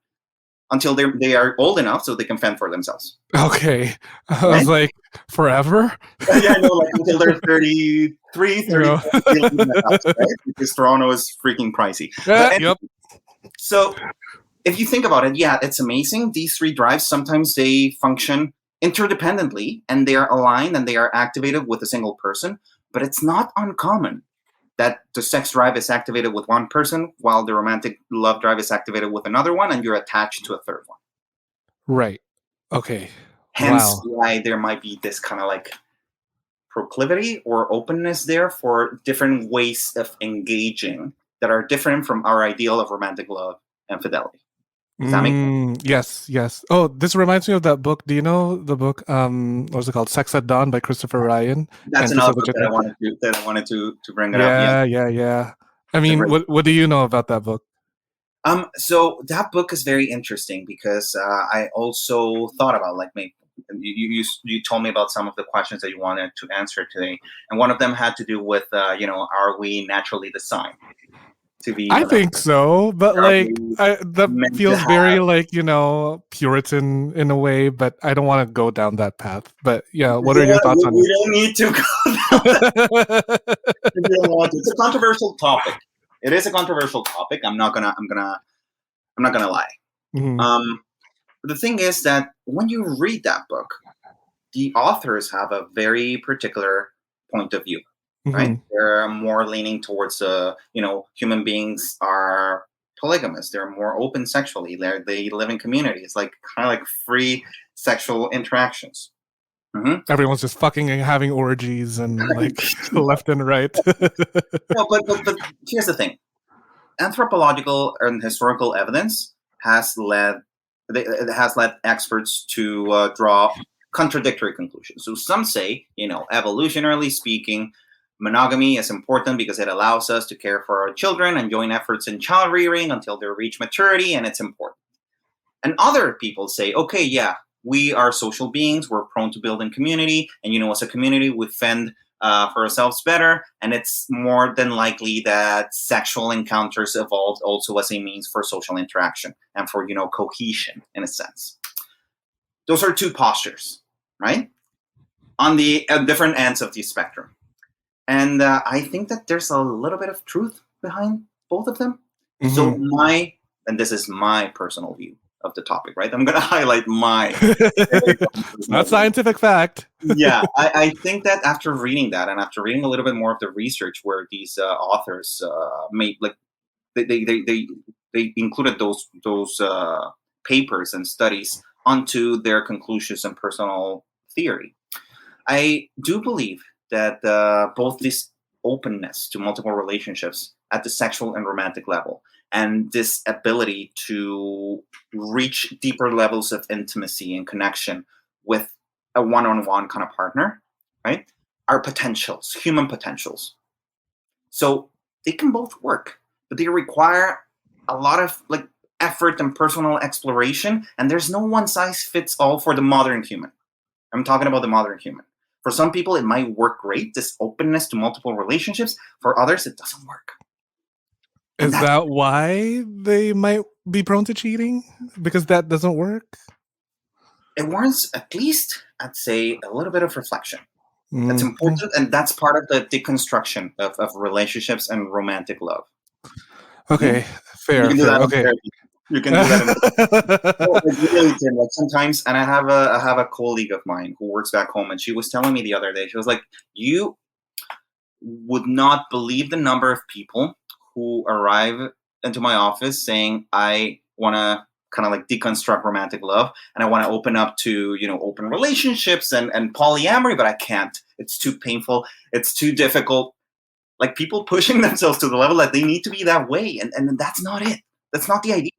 until they are old enough so they can fend for themselves. Okay. I was like, forever? Yeah, no, like until they're 33, 34, right? Because Toronto is freaking pricey. Yep. So if you think about it, yeah, it's amazing. These 3 drives, sometimes they function interdependently and they are aligned and they are activated with a single person, but it's not uncommon that the sex drive is activated with one person while the romantic love drive is activated with another one and you're attached to a third one. Right. Okay. Hence why there might be this kind of like proclivity or openness there for different ways of engaging that are different from our ideal of romantic love and fidelity. Does that make sense? Yes. Oh, this reminds me of that book. Do you know the book? What was it called? Sex at Dawn by Christopher Ryan. That's another book that I wanted to bring it up. Yeah. I mean, what do you know about that book? So that book is very interesting because I also thought about like maybe you told me about some of the questions that you wanted to answer today, and one of them had to do with are we naturally the sign? to be I with think so, but like that meant to feels have. very like, Puritan in a way, but I don't want to go down that path. But yeah, what are your thoughts on We don't need to go down that if you don't want to. It's a controversial topic. It is a controversial topic. I'm not gonna lie. Mhm. But the thing is that when you read that book, the authors have a very particular point of view, right? Mhm. They're more leaning towards, human beings are polygamous. They're more open sexually. They live in communities, like kind of like free sexual interactions. Everyone's just fucking and having orgies and like left and right. No, but here's the thing: anthropological and historical evidence has led experts to draw contradictory conclusions. So some say, evolutionarily speaking, monogamy is important because it allows us to care for our children and join efforts in child rearing until they reach maturity, and it's important. And other people say, okay, yeah, we are social beings. We're prone to building community. And, as a community, we fend for ourselves better. And it's more than likely that sexual encounters evolved also as a means for social interaction and for, cohesion in a sense. Those are two postures, right? On the different ends of the spectrum. And I think that there's a little bit of truth behind both of them. Mhm. So and this is my personal view of the topic, right? I'm going to highlight my. It's not scientific fact. Yeah, I think that after reading that and after reading a little bit more of the research where these authors made, like, they included those papers and studies onto their conclusions and personal theory. I do believe that both this openness to multiple relationships at the sexual and romantic level and this ability to reach deeper levels of intimacy and connection with a one-on-one kind of partner, right, are potentials, human potentials. So they can both work, but they require a lot of effort and personal exploration, and there's no one size fits all for the modern human. I'm talking about the modern human. For some people, it might work great, this openness to multiple relationships. For others, it doesn't work. Is that why they might be prone to cheating? Because that doesn't work? It warrants at least, I'd say, a little bit of reflection. That's important, and that's part of the deconstruction of relationships and romantic love. Okay, fair. You can do fair. that in Okay. therapy. You can do that in like sometimes, and I have a colleague of mine who works back home, and she was telling me the other day, she was like, you would not believe the number of people who arrive into my office saying, I want to kind of like deconstruct romantic love and I want to open up to, open relationships and polyamory, but I can't. It's too painful. It's too difficult. Like people pushing themselves to the level that they need to be that way. And that's not it. That's not the idea.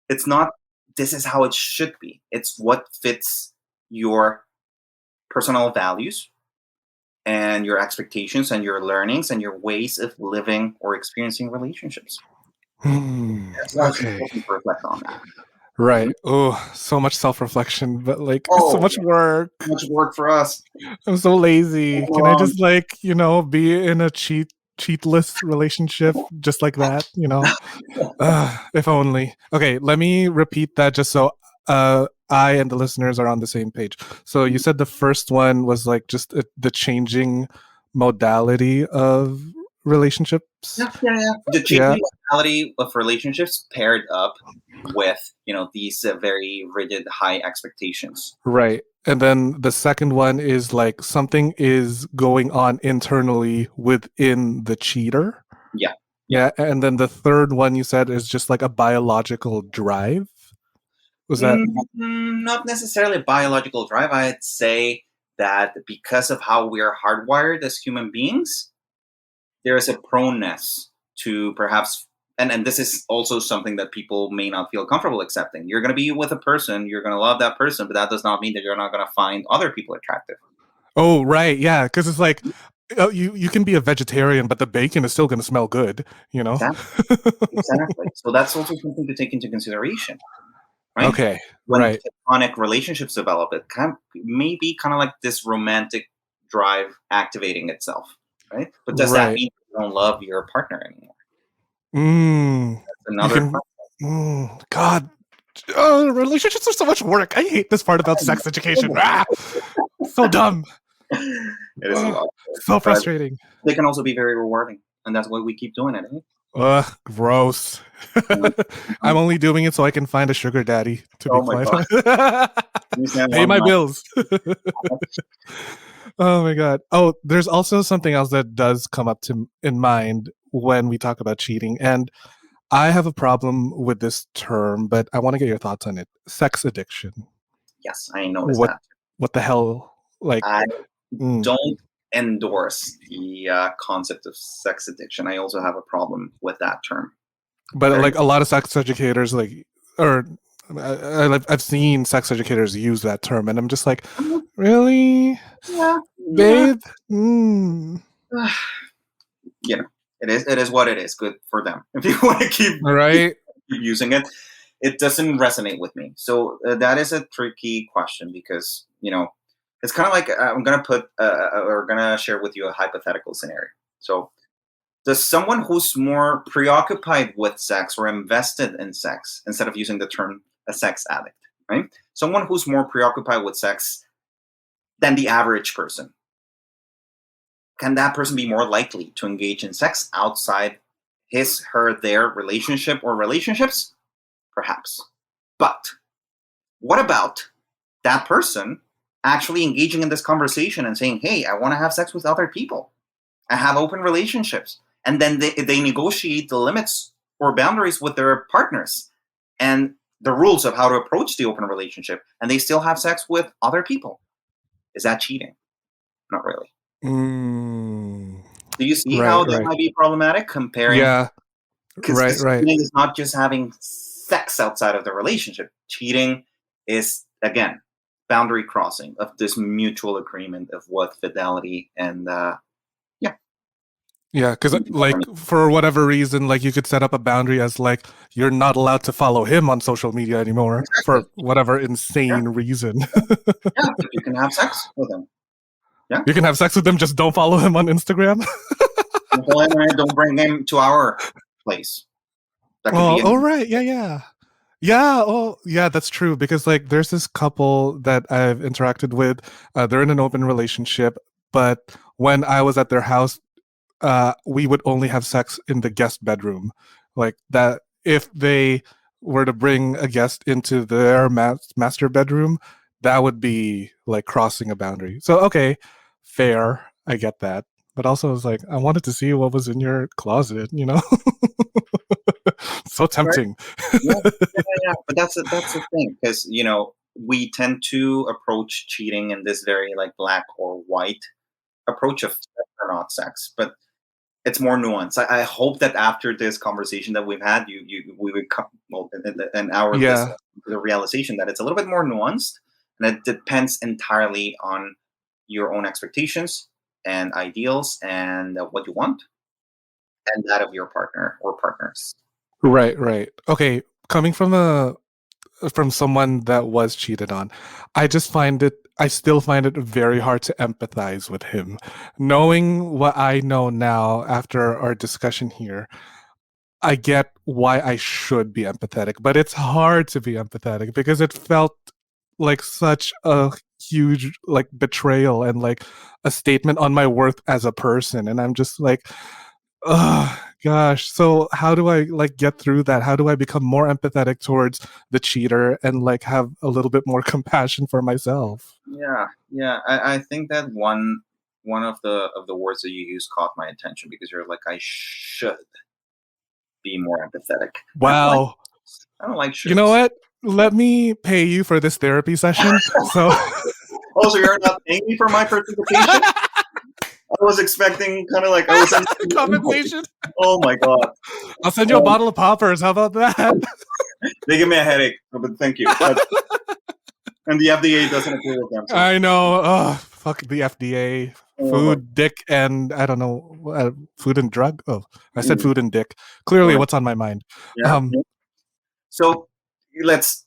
It's not, this is how it should be. It's what fits your personal values and your expectations and your learnings and your ways of living or experiencing relationships. That's why it's important to reflect on that. Right. Oh, so much self-reflection, but so much work. So much work for us. I'm so lazy. Can I just be in a cheatless relationship just like that, if only. Okay, let me repeat that just so I and the listeners are on the same page. So you said the first one was just the changing modality of relationships. Yeah. The changing modality of relationships paired up with these very rigid high expectations. Right. And then the second one is something is going on internally within the cheater. Yeah. And then the third one you said is just a biological drive. Was that not necessarily a biological drive? I'd say that because of how we are hardwired as human beings, there is a proneness to perhaps, and this is also something that people may not feel comfortable accepting. You're going to be with a person, you're going to love that person, but that does not mean that you're not going to find other people attractive. Oh, right. Yeah. Because it's you can be a vegetarian, but the bacon is still going to smell good, Exactly. So that's also something to take into consideration. Right? Okay. When platonic relationships develop, it may be kind of like this romantic drive activating itself, right? But does that mean you don't love your partner anymore? You Another can. God, relationships are so much work. I hate this part about sex education. So dumb. it is a lot, So but frustrating. they can also be very rewarding, and that's why we keep doing it. Eh? Gross. I'm only doing it so I can find a sugar daddy, to be Oh my quite god, honest. you stand Pay long my enough. bills. Oh my god. Oh, there's also something else that does come up to in mind when we talk about cheating, and I have a problem with this term, but I want to get your thoughts on it. Sex addiction. Yes, I noticed What that. what the hell? Like, I mm. don't endorse the concept of sex addiction. I also have a problem with that term. But Very like a lot of sex educators, or I've seen sex educators use that term, and I'm just like, really, yeah, yeah. babe? Mm. You know, it is what it is. Good for them. If you want to Right? keep using it, it doesn't resonate with me. So that is a tricky question because it's kind of like I'm gonna or gonna share with you a hypothetical scenario. So does someone who's more preoccupied with sex or invested in sex, instead of using the term a sex addict, right? Someone who's more preoccupied with sex than the average person, can that person be more likely to engage in sex outside his, her, their relationship or relationships? Perhaps. But what about that person actually engaging in this conversation and saying, hey, I want to have sex with other people. I have open relationships. And then they negotiate the limits or boundaries with their partners and the rules of how to approach the open relationship, and they still have sex with other people. Is that cheating? Not really. Mm. Do you see how Right. that Right. might be problematic comparing? Yeah. Because Right. Right. cheating is not just having sex outside of the relationship. Cheating is, again, boundary crossing of this mutual agreement of what fidelity and yeah. Yeah, because like for whatever reason, like you could set up a boundary as like you're not allowed to follow him on social media anymore Exactly. for whatever Yeah, insane reason. yeah. But you can have sex with them. Yeah. You can have sex with him, just don't follow him on Instagram. Don't bring him to our place. That could be Oh, an oh right, yeah, yeah. Yeah, oh yeah, that's true. Because like there's this couple that I've interacted with. They're in an open relationship, but when I was at their house, we would only have sex in the guest bedroom. Like that, if they were to bring a guest into their master bedroom, that would be like crossing a boundary. So okay, fair, I get that. But also, it's like I wanted to see what was in your closet. So right. tempting. Yeah, yeah. But that's the thing, because we tend to approach cheating in this very like black or white approach of sex or not sex, but it's more nuanced. I hope that after this conversation that we've had, we would come, well, and our Yeah, listeners, to the realization that it's a little bit more nuanced, and it depends entirely on your own expectations and ideals and what you want, and that of your partner or partners. right, right. Okay, coming from someone that was cheated on, I still find it very hard to empathize with him. Knowing what I know now after our discussion here, I get why I should be empathetic, but it's hard to be empathetic because it felt like such a huge like betrayal and like a statement on my worth as a person. And I'm just like, oh gosh. So how do I like get through that? How do I become more empathetic towards the cheater and like have a little bit more compassion for myself? Yeah, yeah. I think that one of the words that you use caught my attention, because you're like, I should be more empathetic. I don't like Wow. I don't like You know shoulds. what? Let me pay you for this therapy session. So Also, you're not paying me for my participation. I was expecting kind of like I was. compensation. Oh my god! I'll send you a bottle of poppers. How about that? They give me a headache, but thank you. And the FDA doesn't agree with them. So, I know. Oh, fuck the FDA. oh my. Food, dick, and I don't know. Food and drug. Oh, I said Mm, food and dick. Clearly, right. what's on my mind. Yeah. Yeah. So let's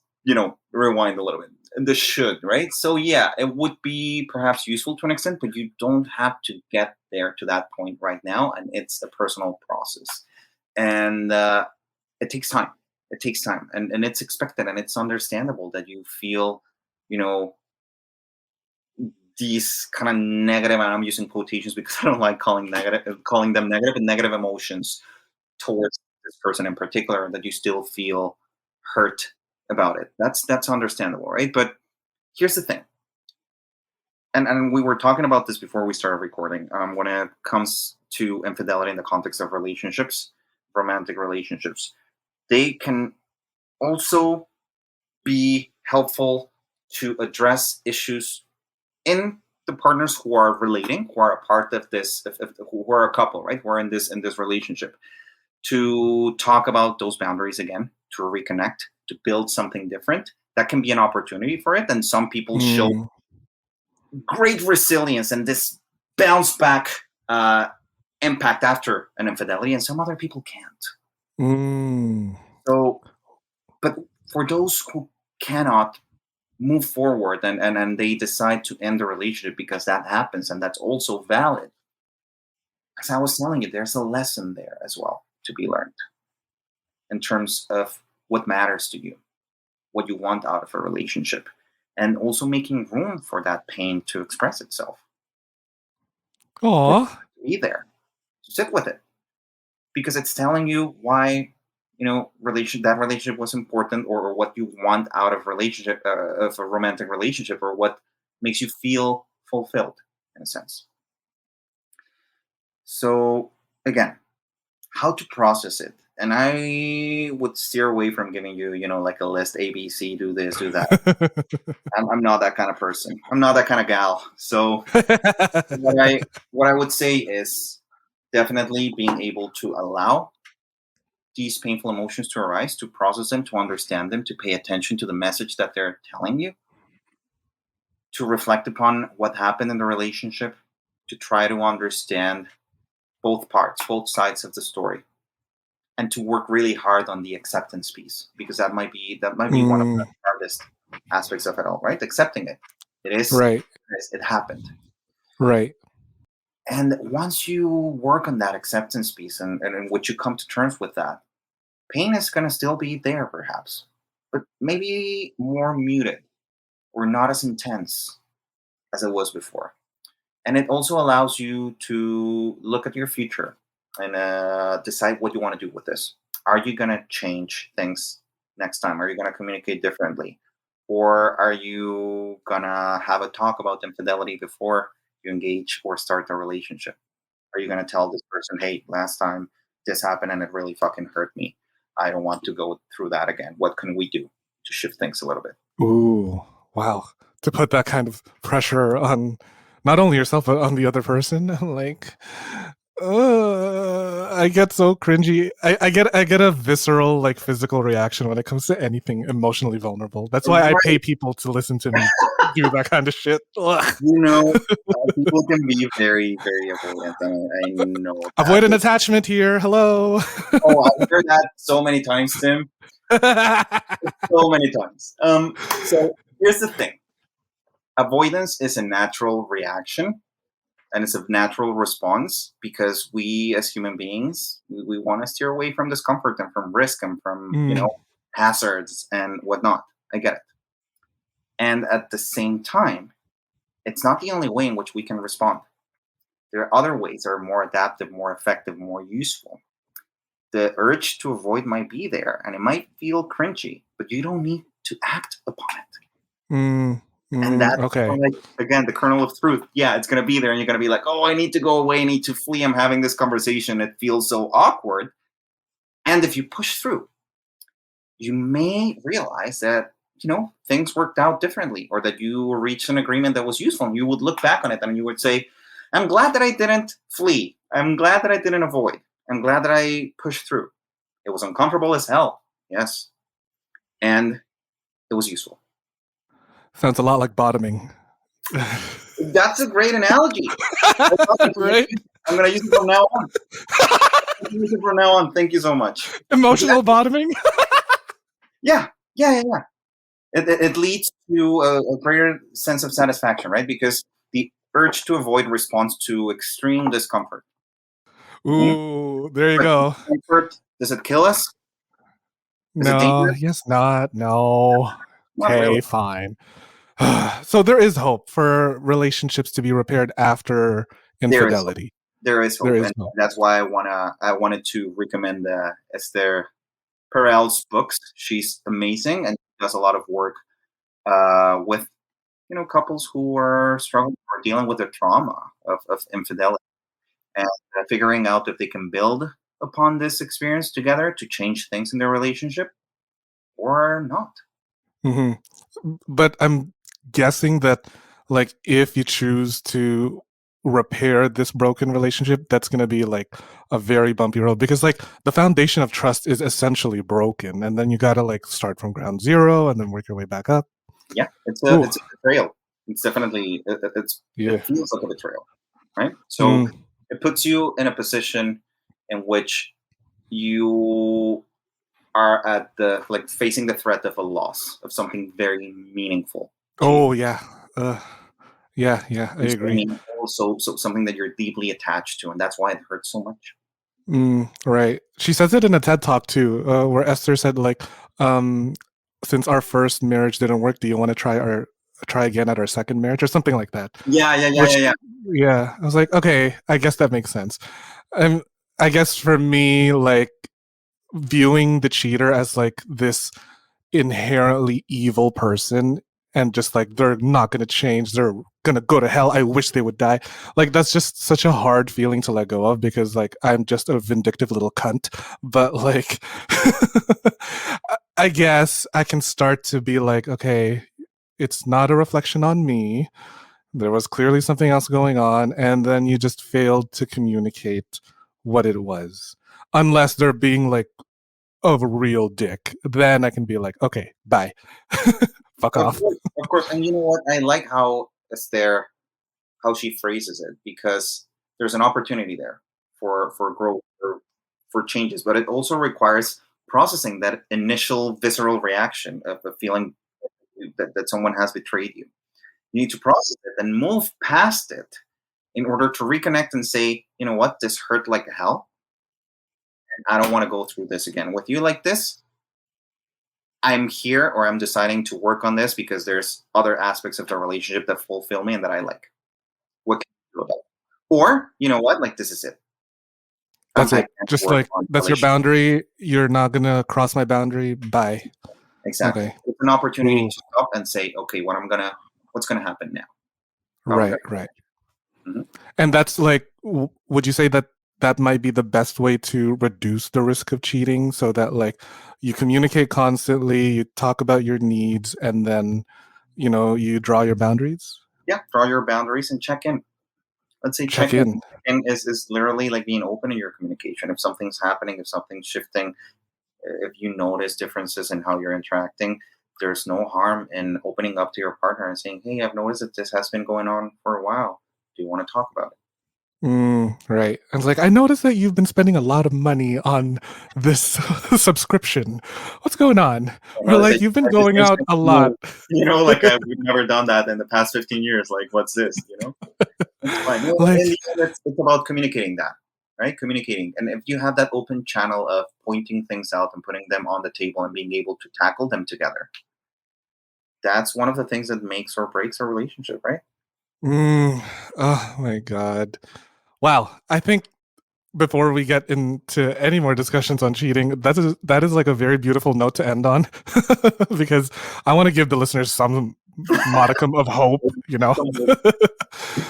rewind a little bit. The should, right? So yeah, it would be perhaps useful to an extent, but you don't have to get there to that point right now, and it's a personal process. And it takes time. It takes time, and it's expected, and it's understandable that you feel, you know, these kind of negative. And I'm using quotations because I don't like calling them negative, and negative emotions towards this person in particular. That you still feel hurt about it. That's understandable, right? But here's the thing, and we were talking about this before we started recording. When it comes to infidelity in the context of relationships, romantic relationships, they can also be helpful to address issues in the partners who are relating, who are a part of this, who are a couple, right? Who are in this relationship, to talk about those boundaries again, to reconnect, to build something different. That can be an opportunity for it. And some people show great resilience and this bounce back impact after an infidelity, and some other people can't. So, but for those who cannot move forward and they decide to end the relationship because that happens, and that's also valid, as I was telling you, there's a lesson there as well to be learned in terms of what matters to you, what you want out of a relationship, and also making room for that pain to express itself. Aw. Be there, sit with it, because it's telling you why that relationship was important, or what you want out of of a romantic relationship, or what makes you feel fulfilled in a sense. So again, how to process it. And I would steer away from giving you, like a list, A, B, C, do this, do that. I'm not that kind of person. I'm not that kind of gal. So what I would say is definitely being able to allow these painful emotions to arise, to process them, to understand them, to pay attention to the message that they're telling you, to reflect upon what happened in the relationship, to try to understand both parts, both sides of the story, and to work really hard on the acceptance piece, because that might be one of the hardest aspects of it all, right? Accepting it. It is Right. it happened. Right. And once you work on that acceptance piece, and in which you come to terms with that, pain is going to still be there perhaps, but maybe more muted or not as intense as it was before. And it also allows you to look at your future and decide what you want to do with this. Are you going to change things next time? Are you going to communicate differently? Or are you going to have a talk about infidelity before you engage or start the relationship? Are you going to tell this person, hey, last time this happened and it really fucking hurt me. I don't want to go through that again. What can we do to shift things a little bit? Ooh, wow. To put that kind of pressure on not only yourself, but on the other person. Like, I get so cringy. I get a visceral, like, physical reaction when it comes to anything emotionally vulnerable. That's why I pay people to listen to me do that kind of shit. Ugh. People can be very, very avoidant, and I know that. Avoidant attachment here. Hello. Oh, I've heard that so many times, Tim. So many times. So here's the thing. Avoidance is a natural reaction, and it's a natural response, because we as human beings, we want to steer away from discomfort and from risk and from hazards and whatnot. I get it. And at the same time, it's not the only way in which we can respond. There are other ways that are more adaptive, more effective, more useful. The urge to avoid might be there, and it might feel cringy, but you don't need to act upon it. And that's, okay. Again, the kernel of truth. Yeah, it's going to be there, and you're going to be like, oh, I need to go away, I need to flee, I'm having this conversation, it feels so awkward. And if you push through, you may realize that, things worked out differently, or that you reached an agreement that was useful, and you would look back on it and you would say, I'm glad that I didn't flee. I'm glad that I didn't avoid. I'm glad that I pushed through. It was uncomfortable as hell, yes. And it was useful. Sounds a lot like bottoming. That's a great analogy. Right? I'm going to use it from now on. Thank you so much. Emotional bottoming? Yeah. It leads to a greater sense of satisfaction, right? Because the urge to avoid responds to extreme discomfort. Mhm. Ooh, there you But go. comfort, does it kill us? Is it No, dangerous? yes, not. No. Not really. Okay, fine. So there is hope for relationships to be repaired after There is hope. infidelity. There is There hope, is and hope. that's why I wanted to recommend Esther Perel's books. She's amazing and does a lot of work with couples who are struggling or dealing with the trauma of infidelity and figuring out if they can build upon this experience together to change things in their relationship or not. hmm But I'm guessing that, like, if you choose to repair this broken relationship, that's going to be like a very bumpy road because, like, the foundation of trust is essentially broken, and then you got to like start from ground zero and then work your way back up. Yeah, Ooh, it's a betrayal. It's definitely it yeah. feels like a betrayal, right? So Mm. it puts you in a position in which you are at the like facing the threat of a loss of something very meaningful to you. Oh, yeah. Uh, yeah, yeah, I And so agree. meaningful, so something that you're deeply attached to, and that's why it hurts so much. Right. She says it in a TED talk too, where Esther said like, um, since our first marriage didn't work, do you want to try again at our second marriage or something like that? Yeah, yeah, yeah, Which, yeah, yeah. yeah, I was like, okay, I guess that makes sense. And I guess for me, like viewing the cheater as like this inherently evil person and just like they're not going to change, they're going to go to hell, I wish they would die, like that's just such a hard feeling to let go of because like I'm just a vindictive little cunt. But like I guess I can start to be like, okay, it's not a reflection on me, there was clearly something else going on, and then you just failed to communicate what it was, unless they're being like of a real dick, then I can be like, okay, bye. Fuck off. Of course, and you know what? I like how Esther how she phrases it because there's an opportunity there for growth for changes, but it also requires processing that initial visceral reaction of feeling that someone has betrayed you. You need to process it and move past it in order to reconnect and say, you know what, this hurt like hell. I don't want to go through this again with you like this. I'm here or I'm deciding to work on this because there's other aspects of the relationship that fulfill me and that I like. What can you do about it? Or, you know what, like this is it. That's I it. can't Just work like on the that's your relationship. boundary. You're not gonna cross my boundary. Bye. Exactly. Okay. It's an opportunity Ooh. to stop and say, okay, what's gonna happen now? How are we Right. Right. gonna Mhm. And that's like, would you say that that might be the best way to reduce the risk of cheating, so that like you communicate constantly, you talk about your needs, and then you draw your boundaries. Yeah, draw your boundaries and check in. Let's say Check check in. in. Check in is literally like being open in your communication. If something's happening, if something's shifting, if you notice differences in how you're interacting, there's no harm in opening up to your partner and saying, "Hey, I've noticed that this has been going on for a while. Do you want to talk about it?" Right. I was like, I noticed that you've been spending a lot of money on this subscription. What's going on? I Or noticed like, that you've been you going guys out spend a lot. more. Like we've never done that in the past 15 years. Like, what's this? It's fine. In Like, the end, it's about communicating that, right? Communicating, and if you have that open channel of pointing things out and putting them on the table and being able to tackle them together, that's one of the things that makes or breaks a relationship, right? mm, oh my God. Wow. I think before we get into any more discussions on cheating, that is like a very beautiful note to end on because I want to give the listeners some modicum of hope,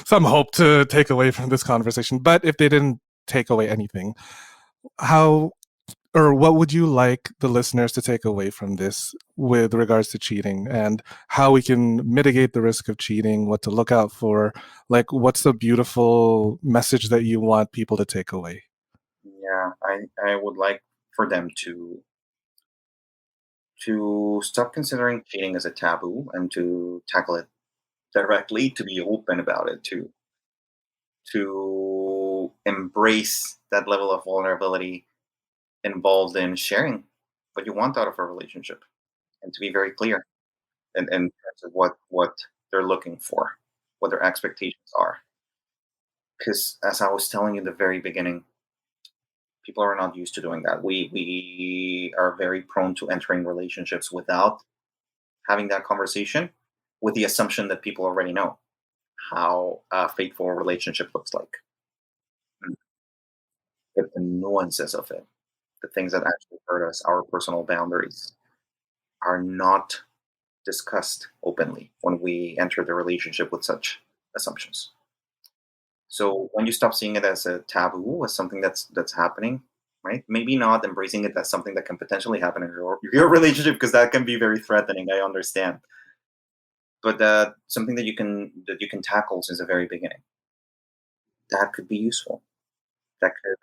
some hope to take away from this conversation. But if they didn't take away anything, how or what would you like the listeners to take away from this with regards to cheating and how we can mitigate the risk of cheating, what to look out for? Like, what's the beautiful message that you want people to take away? Yeah, I would like for them to stop considering cheating as a taboo and to tackle it directly, to be open about it, to embrace that level of vulnerability involved in sharing what you want out of a relationship and to be very clear in terms of what they're looking for, what their expectations are. Because as I was telling you in the very beginning, People are not used to doing that. We are very prone to entering relationships without having that conversation, with the assumption that people already know how a faithful relationship looks like. Mm. But the nuances of it, the things that actually hurt us, our personal boundaries, are not discussed openly when we enter the relationship with such assumptions. So when you stop seeing it as a taboo, as something that's happening, right? Maybe not embracing it as something that can potentially happen in your relationship, because that can be very threatening. I understand, but something that you can tackle since the very beginning, that could be useful. That could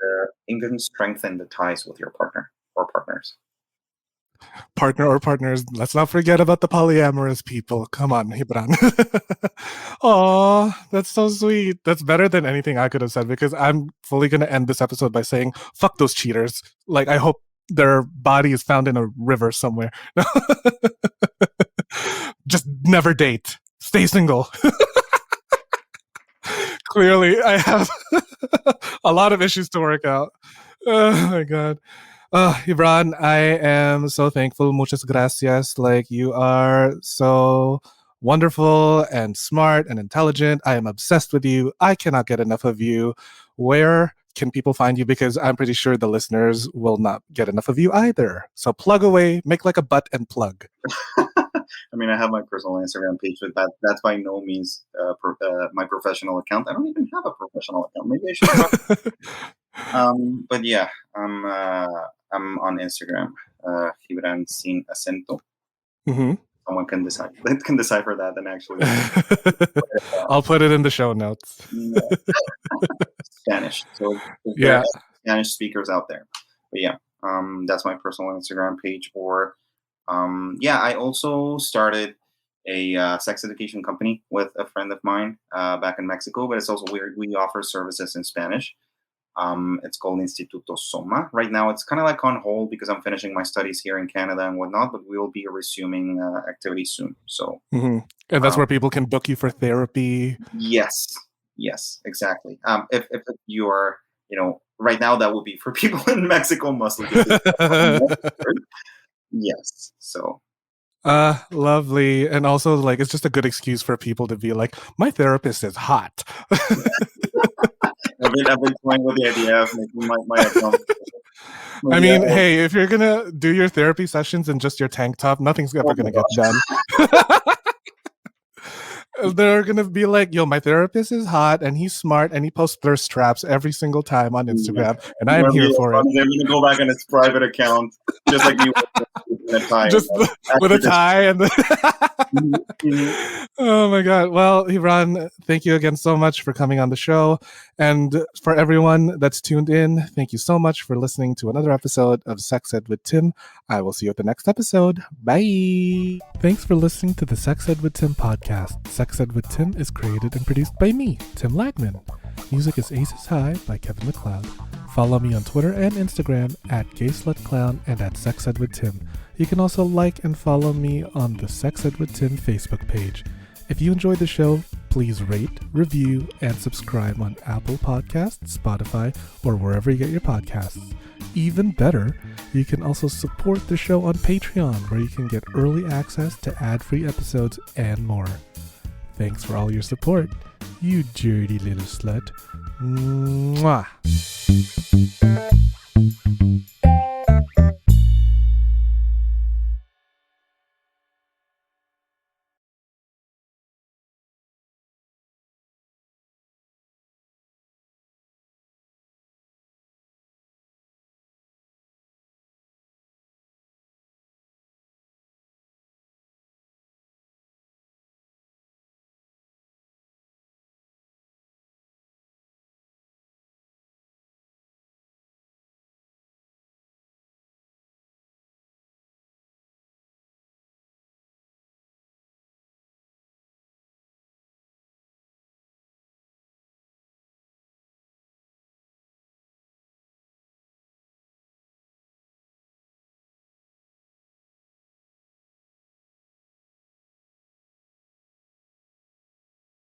even strengthen the ties with your partner or partners. Partner or partners. Let's not forget about the polyamorous people. Come on, Gibran. Oh, that's so sweet. That's better than anything I could have said, because I'm fully going to end this episode by saying, fuck those cheaters. Like, I hope their body is found in a river somewhere. Just never date. Stay single. Clearly, I have a lot of issues to work out. Oh my God. Gibran, I am so thankful. Muchas gracias. Like, you are so wonderful and smart and intelligent. I am obsessed with you. I cannot get enough of you. Where can people find you? Because I'm pretty sure the listeners will not get enough of you either. So plug away, make like a butt and plug. I mean, I have my personal Instagram page, but that's by no means my professional account. I don't even have a professional account. Maybe I should. But yeah, I'm on Instagram, Gibran sin acento. Mm-hmm. Someone can decipher that and actually. I'll put it in the show notes. Spanish. So yeah, Spanish speakers out there. But yeah, that's my personal Instagram page. Or I also started a sex education company with a friend of mine back in Mexico, but it's also weird. We offer services in Spanish. It's called Instituto Soma. Right now, it's kind of like on hold because I'm finishing my studies here in Canada and whatnot, but we'll be resuming activities soon. So, and that's where people can book you for therapy. Yes, exactly. If you are, right now that would be for people in Mexico mostly. Yes. So. Lovely. And also, like, it's just a good excuse for people to be like, my therapist is hot. I've been toying with the idea of making my account. I mean, hey, if you're going to do your therapy sessions in just your tank top, nothing's ever going to get done. They're going to be like, yo, my therapist is hot and he's smart and he posts thirst traps every single time on Instagram. And I'm here for it. They're going to go back on his private account, just like me with a tie. Just with a tie. And Oh my God. Well, Gibran, thank you again so much for coming on the show. And for everyone that's tuned in, thank you so much for listening to another episode of Sex Ed with Tim. I will see you at the next episode. Bye. Thanks for listening to the Sex Ed with Tim podcast. Sex Ed with Tim is created and produced by me, Tim Lagman. Music is Aces High by Kevin MacLeod. Follow me on Twitter and Instagram at GaySlutClown and at Sex Ed with Tim. You can also like and follow me on the Sex Ed with Tim Facebook page. If you enjoyed the show, please rate, review, and subscribe on Apple Podcasts, Spotify, or wherever you get your podcasts. Even better, you can also support the show on Patreon, where you can get early access to ad-free episodes and more. Thanks for all your support, you dirty little slut. Mwah.